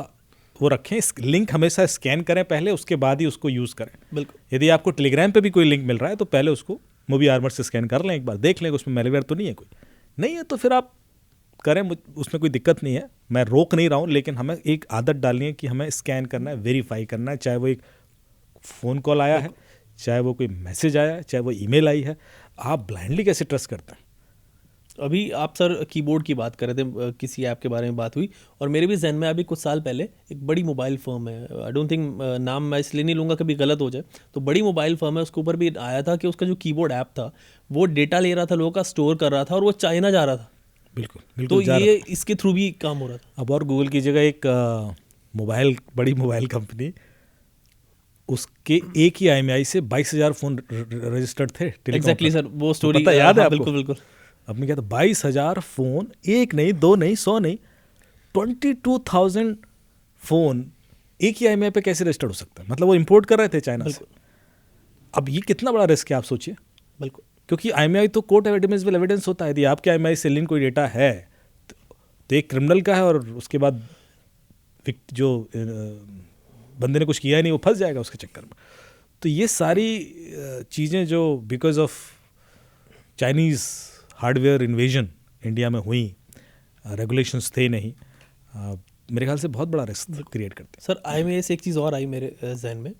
वो रखें। इस लिंक हमेशा स्कैन करें पहले, उसके बाद ही उसको यूज़ करें।
बिल्कुल,
यदि आपको टेलीग्राम पे भी कोई लिंक मिल रहा है तो पहले उसको मूवी आर्मर से स्कैन कर लें, एक बार देख लें उसमें मैलवेयर तो नहीं है, कोई नहीं है तो फिर आप करें, उसमें कोई दिक्कत नहीं है, मैं रोक नहीं रहा हूँ। लेकिन हमें एक आदत डालनी है कि हमें स्कैन करना है, वेरीफाई करना है, चाहे वो एक फ़ोन कॉल आया है, चाहे वो कोई मैसेज आया है, चाहे वो ईमेल आई है। आप ब्लाइंडली कैसे ट्रस्ट करते हैं?
अभी आप सर कीबोर्ड की बात कर रहे थे, किसी ऐप के बारे में बात हुई, और मेरे भी जहन में अभी कुछ साल पहले एक बड़ी मोबाइल फर्म है, आई डोंट थिंक नाम मैं इसलिए नहीं लूँगा कभी गलत हो जाए, तो बड़ी मोबाइल फर्म है, उसके ऊपर भी आया था कि उसका जो कीबोर्ड ऐप था वो डेटा ले रहा था, लोगों का स्टोर कर रहा था, और वो चाइना जा रहा था।
बिल्कुल
तो ये इसके थ्रू भी काम हो रहा था।
अब और गूगल की जगह एक बड़ी मोबाइल कंपनी, उसके एक ही IMEI से 22,000 फ़ोन रजिस्टर्ड थे।
एग्जैक्टली सर, वो स्टोरी
पता याद है आपको?
बिल्कुल बिल्कुल।
आपने क्या था, 22,000 फ़ोन, एक नहीं, 2 नहीं, 100 नहीं, 22,000 फ़ोन एक ही IMEI पे कैसे रजिस्टर्ड हो सकता है? मतलब वो इंपोर्ट कर रहे थे चाइना से। अब ये कितना बड़ा रिस्क है आप सोचिए।
बिल्कुल,
क्योंकि IMEI तो कोर्ट एडमिसिबल एविडेंस होता है। यदि आपके IMEI से लिंक कोई डेटा है तो एक क्रिमिनल का है, और उसके बाद जो बंदे ने कुछ किया ही नहीं वो फंस जाएगा उसके चक्कर में। तो ये सारी चीज़ें जो because of Chinese hardware invasion India में हुई, रेगुलेशंस थे नहीं, मेरे ख्याल से बहुत बड़ा रिस्क क्रिएट करते हैं।
सर IMEI से एक चीज़ और आई मेरे जहन में,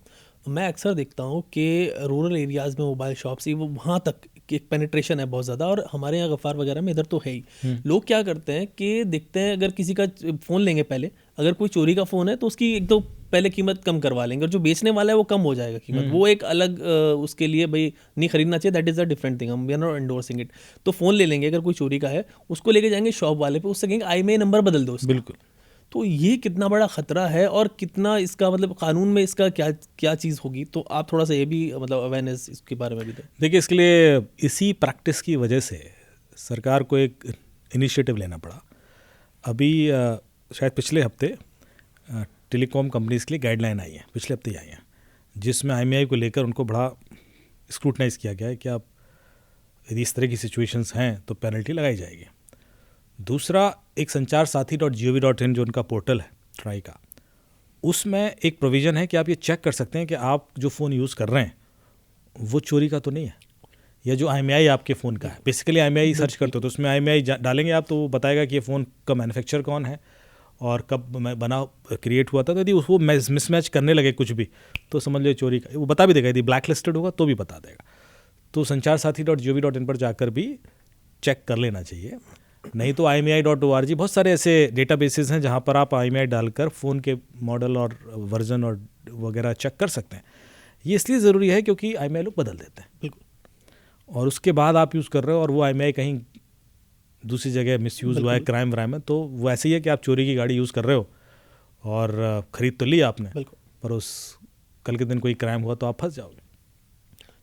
मैं अक्सर देखता हूँ कि रूरल एरियाज़ में मोबाइल शॉप्स ही वो वहाँ तक एक पेनिट्रेशन है बहुत ज़्यादा, और हमारे यहाँ गफ़ार वगैरह में इधर तो है ही। लोग क्या करते हैं कि देखते हैं, अगर किसी का फ़ोन लेंगे पहले, अगर कोई चोरी का फ़ोन है तो उसकी एक तो पहले कीमत कम करवा लेंगे, और जो बेचने वाला है वो कम हो जाएगा कीमत, वो एक अलग उसके लिए भाई नहीं खरीदना चाहिए, that is a different thing, हम we are not endorsing it. तो फ़ोन ले लेंगे, अगर कोई चोरी का है उसको लेके जाएंगे शॉप वाले पे, उससे कहेंगे IMEI नंबर बदल दो उसका।
बिल्कुल।
तो ये कितना बड़ा खतरा है, और कितना इसका मतलब कानून में इसका क्या चीज़ होगी, तो आप थोड़ा सा ये भी मतलब अवेयरनेस इसके बारे में भी दें।
देखिए, इसके लिए इसी प्रैक्टिस की वजह से सरकार को एक इनिशिएटिव लेना पड़ा। अभी शायद पिछले हफ्ते टेलीकॉम कंपनीज के लिए गाइडलाइन आई है, पिछले हफ्ते ही आई है, जिसमें IMEI को लेकर उनको बड़ा स्क्रूटनाइज किया गया है कि आप यदि इस तरह की सिचुएशंस हैं तो पेनल्टी लगाई जाएगी। दूसरा, एक sanchar-sathi.gov.in जो उनका पोर्टल है ट्राई का, उसमें एक प्रोविज़न है कि आप ये चेक कर सकते हैं कि आप जो फ़ोन यूज़ कर रहे हैं वो चोरी का तो नहीं है, या जो IMEI आपके फ़ोन का है। बेसिकली IMEI सर्च करते हो तो उसमें IMEI डालेंगे आप, तो वो बताएगा कि ये फ़ोन का मैन्युफैक्चर कौन है और कब बना क्रिएट हुआ था। तो यदि वो मिसमैच करने लगे कुछ भी तो समझ लो चोरी का, वो बता भी देगा। यदि ब्लैक लिस्टेड होगा तो भी बता देगा। तो sanchar-sathi.gov.in पर जाकर भी चेक कर लेना चाहिए। नहीं तो IMEI.org, बहुत सारे ऐसे डेटाबेसेस हैं जहाँ पर आप IMEI डालकर फ़ोन के मॉडल और वर्जन और वगैरह चेक कर सकते हैं। ये इसलिए ज़रूरी है क्योंकि IMEI लोग बदल देते हैं।
बिल्कुल,
और उसके बाद आप यूज़ कर रहे हो और वो IMEI कहीं दूसरी जगह मिसयूज़ हुआ है क्राइम व्राइम में, तो वो ऐसे ही है कि आप चोरी की गाड़ी यूज़ कर रहे हो और ख़रीद तो ली आपने, पर उस कल के दिन कोई क्राइम हुआ तो आप फंस जाओगे।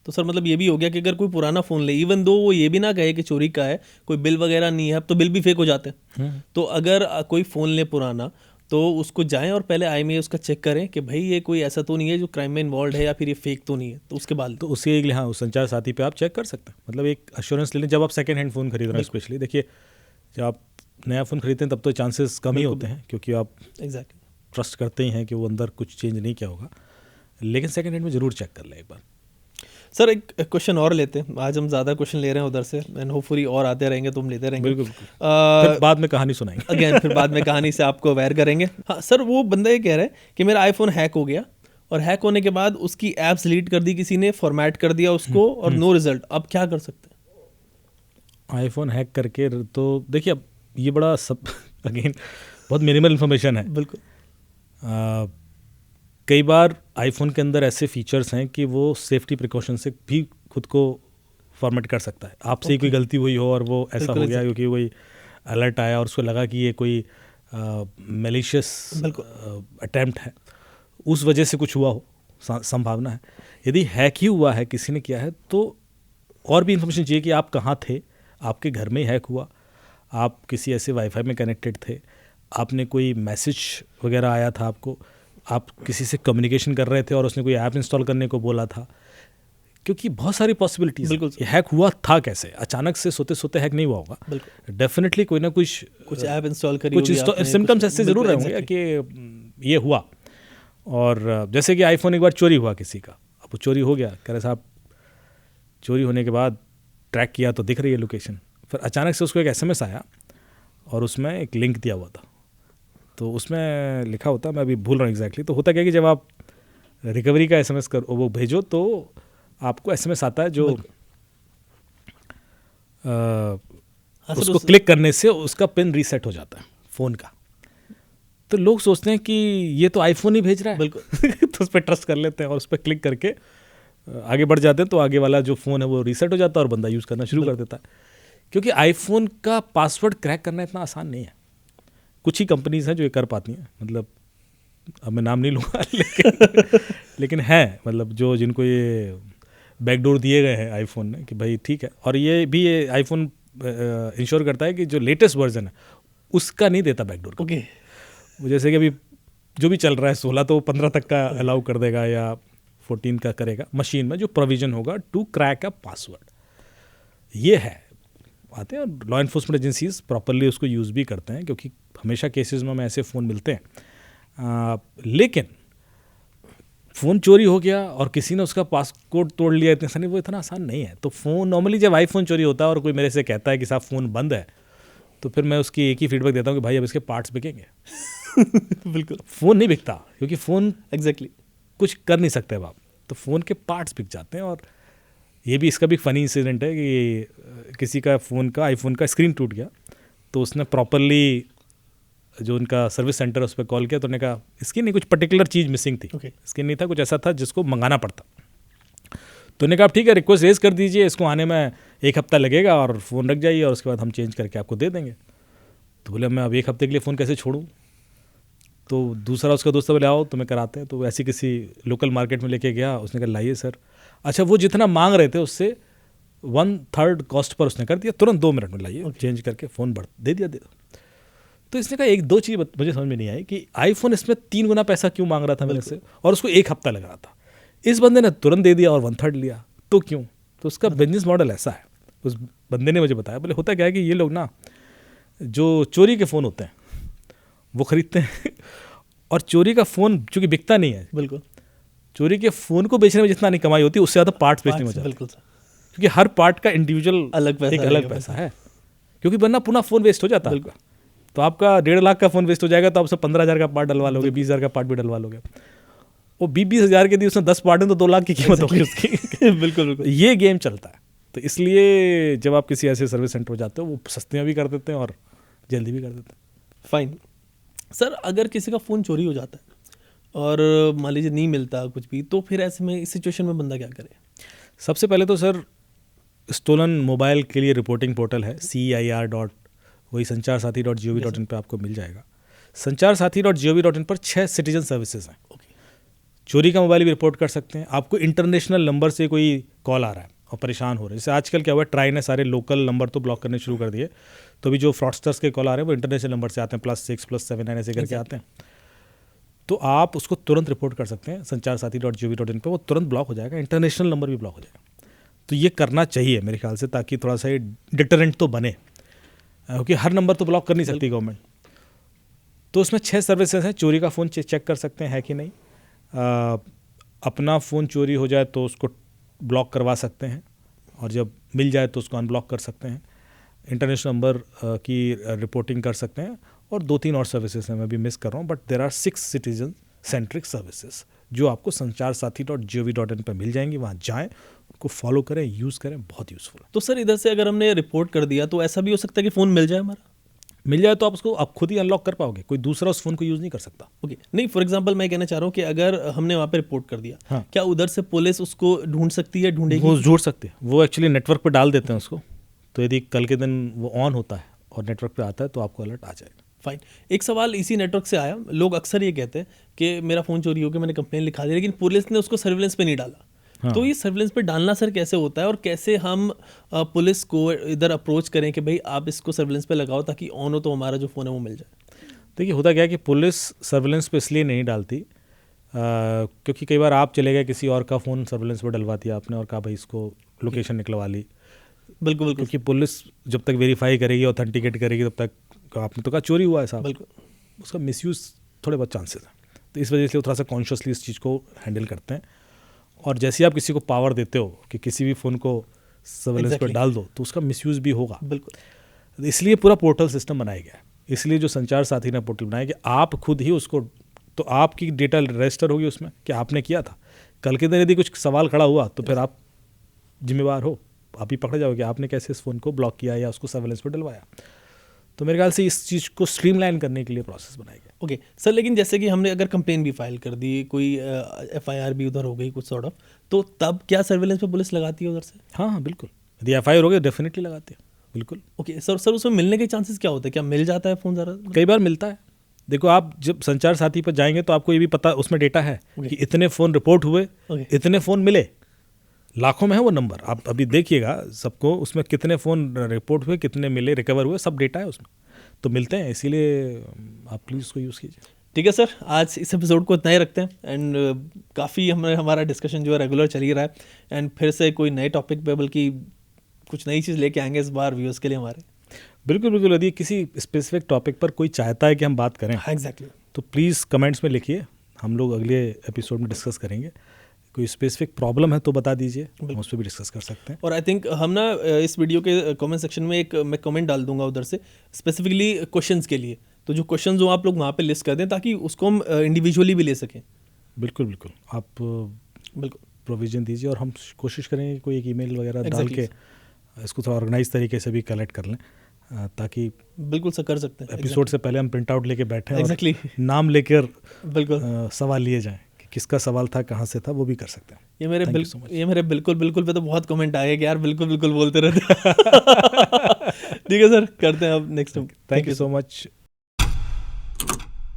तो सर मतलब ये भी हो गया कि अगर कोई पुराना फ़ोन ले, इवन दो वो ये भी ना कहे कि चोरी का है, कोई बिल वगैरह नहीं है, अब तो बिल भी फेक हो जाते हैं, तो अगर कोई फ़ोन ले पुराना तो उसको जाएं और पहले IMEI उसका चेक करें कि भाई ये कोई ऐसा तो नहीं है जो क्राइम में इन्वॉल्व है या फिर ये फेक तो नहीं है, तो उसके बाद
तो उसके लिए हाँ, उस संचार साथी पे आप चेक कर सकते हैं, मतलब एक अश्योरेंस ले लें जब आप सेकेंड हैंड फ़ोन खरीद रहे हैं। स्पेशली देखिए, जब आप नया फ़ोन खरीदते हैं तब तो चांसेस कम ही होते हैं, क्योंकि आप
एग्जैक्टली
ट्रस्ट करते ही हैं कि वो अंदर कुछ चेंज नहीं किया होगा, लेकिन सेकेंड हैंड में ज़रूर चेक कर लें एक बार।
सर एक क्वेश्चन और लेते हैं, आज हम ज़्यादा क्वेश्चन ले रहे हैं उधर से, एंड होपफुली और आते रहेंगे तो हम लेते रहेंगे।
बिल्कुल फिर बाद में कहानी सुनाएंगे
अगेन फिर बाद में कहानी से आपको अवेयर करेंगे। हाँ सर, वो बंदा ये कह रहा है कि मेरा आईफोन हैक हो गया और हैक होने के बाद उसकी ऐप्स डिलीट कर दी किसी ने, फॉर्मेट कर दिया उसको और नो रिजल्ट, अब क्या कर सकते हैं?
आईफोन हैक करके तो देखिए, अब ये बड़ा सब अगेन बहुत मिनिमल इन्फॉर्मेशन है।
बिल्कुल।
कई बार आईफोन के अंदर ऐसे फीचर्स हैं कि वो सेफ्टी प्रिकॉशन से भी खुद को फॉर्मेट कर सकता है। आपसे ही कोई गलती हुई हो और वो ऐसा हो गया क्योंकि कोई अलर्ट आया और उसको लगा कि ये कोई मैलिशियस अटेम्प्ट है, उस वजह से कुछ हुआ हो, संभावना है। यदि हैक ही हुआ है, किसी ने किया है, तो और भी इन्फॉर्मेशन चाहिए कि आप कहाँ थे, आपके घर में ही हैक हुआ, आप किसी ऐसे वाईफाई में कनेक्टेड थे, आपने कोई मैसेज वगैरह आया था आपको, आप किसी से कम्युनिकेशन कर रहे थे और उसने कोई ऐप इंस्टॉल करने को बोला था, क्योंकि बहुत सारी पॉसिबिलिटीज।
बिल्कुल।
ये हैक हुआ था कैसे? अचानक से सोते सोते हैक नहीं हुआ होगा, डेफिनेटली कोई ना कुछ
ऐप इंस्टॉल करी,
कुछ सिम्टम्स ऐसे ज़रूर रहेंगे कि ये हुआ। और जैसे कि आईफोन एक बार चोरी हुआ किसी का, अब वो चोरी हो गया, कह रहे साहब चोरी होने के बाद ट्रैक किया तो दिख रही है लोकेशन, फिर अचानक से उसको एक SMS आया और उसमें एक लिंक दिया हुआ था, तो उसमें लिखा होता, मैं अभी भूल रहा हूँ एग्जैक्टली, तो होता क्या कि जब आप रिकवरी का SMS कर वो भेजो तो आपको SMS आता है जो उसको क्लिक करने से उसका पिन रीसेट हो जाता है फ़ोन का। तो लोग सोचते हैं कि ये तो आईफोन ही भेज रहा है, बिल्कुल तो उस पर ट्रस्ट कर लेते हैं और उस पर क्लिक करके आगे बढ़ जाते हैं, तो आगे वाला जो फ़ोन है वो रीसेट हो जाता है और बंदा यूज़ करना शुरू कर देता है। क्योंकि आईफोन का पासवर्ड क्रैक करना इतना आसान नहीं है, कुछ ही कंपनीज हैं जो ये कर पाती हैं, मतलब अब मैं नाम नहीं लूँगा लेकिन है, मतलब जो जिनको ये बैकडोर दिए गए हैं आईफोन ने कि भाई ठीक है। और ये भी ये आईफोन इंश्योर करता है कि जो लेटेस्ट वर्जन है उसका नहीं देता बैकडोर।
ओके।
जैसे कि अभी जो भी चल रहा है 16 तो 15 तक का अलाउ कर देगा या 14 का करेगा, मशीन में जो प्रोविजन होगा टू क्रैक अ पासवर्ड, ये है आते हैं। लॉ इन्फोर्समेंट एजेंसीज प्रॉपरली उसको यूज़ भी करते हैं, क्योंकि हमेशा केसेस में हमें ऐसे फ़ोन मिलते हैं। लेकिन फ़ोन चोरी हो गया और किसी ने उसका पासकोड तोड़ लिया, इतने सारे, वो इतना आसान नहीं है। तो फ़ोन नॉर्मली जब आईफोन चोरी होता है और कोई मेरे से कहता है कि साहब फ़ोन बंद है, तो फिर मैं उसकी एक ही फीडबैक देता हूँ कि भाई अब इसके पार्ट्स बिकेंगे
बिल्कुल।
फ़ोन नहीं बिकता, क्योंकि फ़ोन
एग्जैक्टली
कुछ कर नहीं सकते अब आप, तो फ़ोन के पार्ट्स बिक जाते हैं। और ये भी इसका भी फ़नी इंसिडेंट है कि किसी का फ़ोन का आईफोन का स्क्रीन टूट गया, तो उसने प्रॉपरली जो उनका सर्विस सेंटर है उस पर कॉल किया, तो उन्होंने कहा इसकी नहीं, कुछ पर्टिकुलर चीज़ मिसिंग थी, इसकी नहीं था, कुछ ऐसा था जिसको मंगाना पड़ता। तो उन्होंने कहा ठीक है, रिक्वेस्ट रेज कर दीजिए, इसको आने में 1 हफ्ता लगेगा और फ़ोन रख जाइए और उसके बाद हम चेंज करके आपको दे देंगे। तो बोले मैं अब 1 हफ्ते के लिए फ़ोन कैसे छोड़ूँ? तो दूसरा उसका दोस्त बोले आओ तुम्हें कराते हैं। तो ऐसी किसी लोकल मार्केट में लेके गया, उसने कहा लाइए सर। अच्छा, वो जितना मांग रहे थे उससे 1/3 कॉस्ट पर उसने कर दिया, तुरंत 2 मिनट में लाइए, चेंज करके फ़ोन दे दिया। तो इसने कहा 1-2 चीज़ मुझे समझ में नहीं आई कि आईफोन इसमें 3 गुना पैसा क्यों मांग रहा था मेरे से, और उसको 1 हफ्ता लग रहा था। इस बंदे ने तुरंत दे दिया और 1/3 लिया, तो क्यों? तो उसका बिजनेस मॉडल ऐसा है। उस बंदे ने मुझे बताया, बोले होता क्या है कि ये लोग ना जो चोरी के फ़ोन होते हैं वो ख़रीदते हैं और चोरी का फ़ोन चूँकि बिकता नहीं है,
बिल्कुल,
चोरी के फ़ोन को बेचने में जितना नहीं कमाई होती उससे ज़्यादा पार्ट्स बेचने में जाता है।
बिल्कुल सर,
क्योंकि हर पार्ट का इंडिविजुअल एक अलग पैसा है, क्योंकि वरना पुनः फ़ोन वेस्ट हो जाता है। तो आपका 1.5 लाख का फ़ोन वेस्ट हो जाएगा, तो आप सब 15,000 का पार्ट डलवा लोगे, 20,000 का पार्ट भी डलवा लोगे। वो 20,000 के दिए उसमें 10 पार्ट हैं तो 2 लाख की कीमत होगी उसकी।
बिल्कुल बिल्कुल,
ये गेम चलता है। तो इसलिए जब आप किसी ऐसे सर्विस सेंटर पर जाते हो, वो सस्ते भी कर देते हैं और जल्दी भी कर देते हैं।
फाइन सर, अगर किसी का फ़ोन चोरी हो जाता है और मान लीजिए नहीं मिलता कुछ भी, तो फिर ऐसे में इस सिचुएशन में बंदा क्या करे?
सबसे पहले तो सर स्टोलन मोबाइल के लिए रिपोर्टिंग पोर्टल है, CIR. वही sancharsaathi.gov.in पे आपको मिल जाएगा। sancharsaathi.gov.in पर 6 सिटीजन सर्विसेज हैं। चोरी का मोबाइल भी रिपोर्ट कर सकते हैं। आपको इंटरनेशनल नंबर से कोई कॉल आ रहा है और परेशान हो रहे हैं, जैसे आजकल क्या हुआ है, ट्राई ने सारे लोकल नंबर तो ब्लॉक करने शुरू कर दिए, तो अभी जो फ्रॉडस्टर्स के कॉल आ रहे हैं वो इंटरनेशनल नंबर से आते हैं, +6 +7 ऐसे करके आते हैं। तो आप उसको तुरंत रिपोर्ट कर सकते हैं sancharsaathi.gov.in पे, वो तुरंत ब्लॉक हो जाएगा, इंटरनेशनल नंबर भी ब्लॉक हो जाएगा। तो ये करना चाहिए मेरे ख्याल से, ताकि थोड़ा सा डिटरेंट तो बने, क्योंकि हर नंबर तो ब्लॉक कर नहीं सकती गवर्नमेंट। तो उसमें 6 सर्विसेज हैं। चोरी का फ़ोन चेक कर सकते हैं है कि नहीं, अपना फ़ोन चोरी हो जाए तो उसको ब्लॉक करवा सकते हैं, और जब मिल जाए तो उसको अनब्लॉक कर सकते हैं, इंटरनेशनल नंबर की रिपोर्टिंग कर सकते हैं, और 2-3 और सर्विसेज हैं, मैं भी मिस कर रहा हूँ, but there are 6 citizen centric services जो आपको sancharsaathi.gov.in पर मिल जाएंगी। वहाँ जाएँ, उनको फॉलो करें, यूज़ करें, बहुत यूज़फुल है।
तो सर इधर से अगर हमने रिपोर्ट कर दिया तो ऐसा भी हो सकता है कि फ़ोन मिल जाए हमारा?
मिल जाए तो आप उसको आप खुद ही अनलॉक कर पाओगे, कोई दूसरा उस फ़ोन को यूज़ नहीं कर सकता।
ओके नहीं, फॉर एग्जांपल मैं कहना चाह रहा हूँ कि अगर हमने वहाँ पे रिपोर्ट कर दिया,
हाँ।
क्या उधर से पुलिस उसको ढूंढ सकती है, ढूंढेगी?
वो ढूंढ सकते हैं, वो एक्चुअली नेटवर्क पे डाल देते हैं उसको, तो यदि कल के दिन वो ऑन होता है और नेटवर्क पे आता है तो आपको अलर्ट आ जाएगा।
फाइन। एक सवाल इसी नेटवर्क से आया, लोग अक्सर ये कहते हैं कि मेरा फ़ोन चोरी हो गया, मैंने कंप्लेन लिखा दी, लेकिन पुलिस ने उसको सर्विलेंस पे नहीं डाला।
हाँ।
तो ये सर्विलेंस पे डालना सर कैसे होता है, और कैसे हम पुलिस को इधर अप्रोच करें कि भाई आप इसको सर्विलेंस पे लगाओ ताकि ऑन हो तो हमारा जो फ़ोन है वो मिल जाए?
देखिए होता क्या है कि पुलिस सर्विलेंस पे इसलिए नहीं डालती क्योंकि कई बार आप चले गए, किसी और का फ़ोन सर्विलेंस पे डलवा दिया आपने और कहा भाई इसको लोकेशन निकलवा ली।
बिल्कुल बिल्कुल
क्योंकि पुलिस जब तक वेरीफाई करेगी, ऑथेंटिकेट करेगी, तब तक आपने तो कहा चोरी हुआ है साहब,
बिल्कुल।
उसका मिसयूज़ थोड़े बहुत चांसेस हैं। तो इस वजह से वो थोड़ा सा कॉन्शियसली इस चीज़ को हैंडल करते हैं। और जैसे ही आप किसी को पावर देते हो कि किसी भी फ़ोन को सर्विलेंस पर डाल दो, तो उसका मिसयूज़ भी होगा।
बिल्कुल।
इसलिए पूरा पोर्टल सिस्टम बनाया गया है, इसलिए जो संचार साथी ने पोर्टल बनाया कि आप खुद ही उसको, तो आपकी डेटा रजिस्टर होगी उसमें कि आपने किया था। कल के दिन यदि कुछ सवाल खड़ा हुआ तो फिर आप जिम्मेवार हो, आप ही पकड़े जाओगे आपने कैसे इस फ़ोन को ब्लॉक किया या उसको सर्विलेंस पर डलवाया। तो मेरे ख्याल से इस चीज़ को स्ट्रीमलाइन करने के लिए प्रोसेस बनाया गया।
ओके सर, लेकिन जैसे कि हमने अगर कंप्लेन भी फाइल कर दी, कोई FIR भी उधर हो गई कुछ सॉर्ट ऑफ, तो तब क्या सर्विलेंस पे पुलिस लगाती है उधर से?
हाँ बिल्कुल, यदि FIR हो गया डेफिनेटली लगाते हैं, बिल्कुल।
ओके सर उसमें मिलने के चांसेस क्या होते हैं? क्या मिल जाता है फ़ोन ज़रा?
कई बार मिलता है। देखो आप जब संचार साथी पर जाएंगे तो आपको ये भी पता, उसमें डेटा है कि इतने फ़ोन रिपोर्ट हुए, इतने फ़ोन मिले, लाखों में है वो नंबर। आप अभी देखिएगा सबको, उसमें कितने फ़ोन रिपोर्ट हुए, कितने मिले, रिकवर हुए, सब डेटा है उसमें, तो मिलते हैं। इसीलिए आप प्लीज़ उसको यूज़ कीजिए।
ठीक है सर, आज इस एपिसोड को इतना ही रखते हैं। एंड काफ़ी हमारा डिस्कशन जो है रेगुलर चल ही रहा है, एंड फिर से कोई नए टॉपिक पे बल्कि कुछ नई चीज़ लेके आएंगे इस बार व्यूअर्स के लिए हमारे।
बिल्कुल बिल्कुल, यदि किसी स्पेसिफिक टॉपिक पर कोई चाहता है कि हम बात करें,
हाँ एग्जैक्टली,
तो प्लीज़ कमेंट्स में लिखिए, हम लोग अगले एपिसोड में डिस्कस करेंगे। कोई स्पेसिफिक प्रॉब्लम है तो बता दीजिए, हम उस पर भी डिस्कस कर सकते हैं।
और आई थिंक हम ना इस वीडियो के कमेंट सेक्शन में मैं कमेंट डाल दूंगा उधर से स्पेसिफिकली क्वेश्चंस के लिए, तो जो क्वेश्चंस हो आप लोग वहाँ पे लिस्ट कर दें ताकि उसको हम इंडिविजुअली भी ले सकें।
बिल्कुल बिल्कुल, आप
बिल्कुल
प्रोविज़न दीजिए और हम कोशिश करेंगे कोई एक ईमेल वगैरह डाल के इसको थोड़ा ऑर्गेनाइज तरीके से भी कलेक्ट कर लें, ताकि
बिल्कुल सर कर सकते हैं।
एपिसोड से पहले हम प्रिंट आउट लेके बैठे
एग्जैक्टली
नाम लेकर
बिल्कुल
सवाल लिए जाएं कि किसका सवाल था, कहाँ से था, वो भी कर सकते हैं।
ये मेरे बिल्कुल बिल्कुल पे तो बहुत कमेंट आए कि यार बिल्कुल बिल्कुल बोलते रहते। ठीक है सर, करते हैं अब next time.
Thank you so much.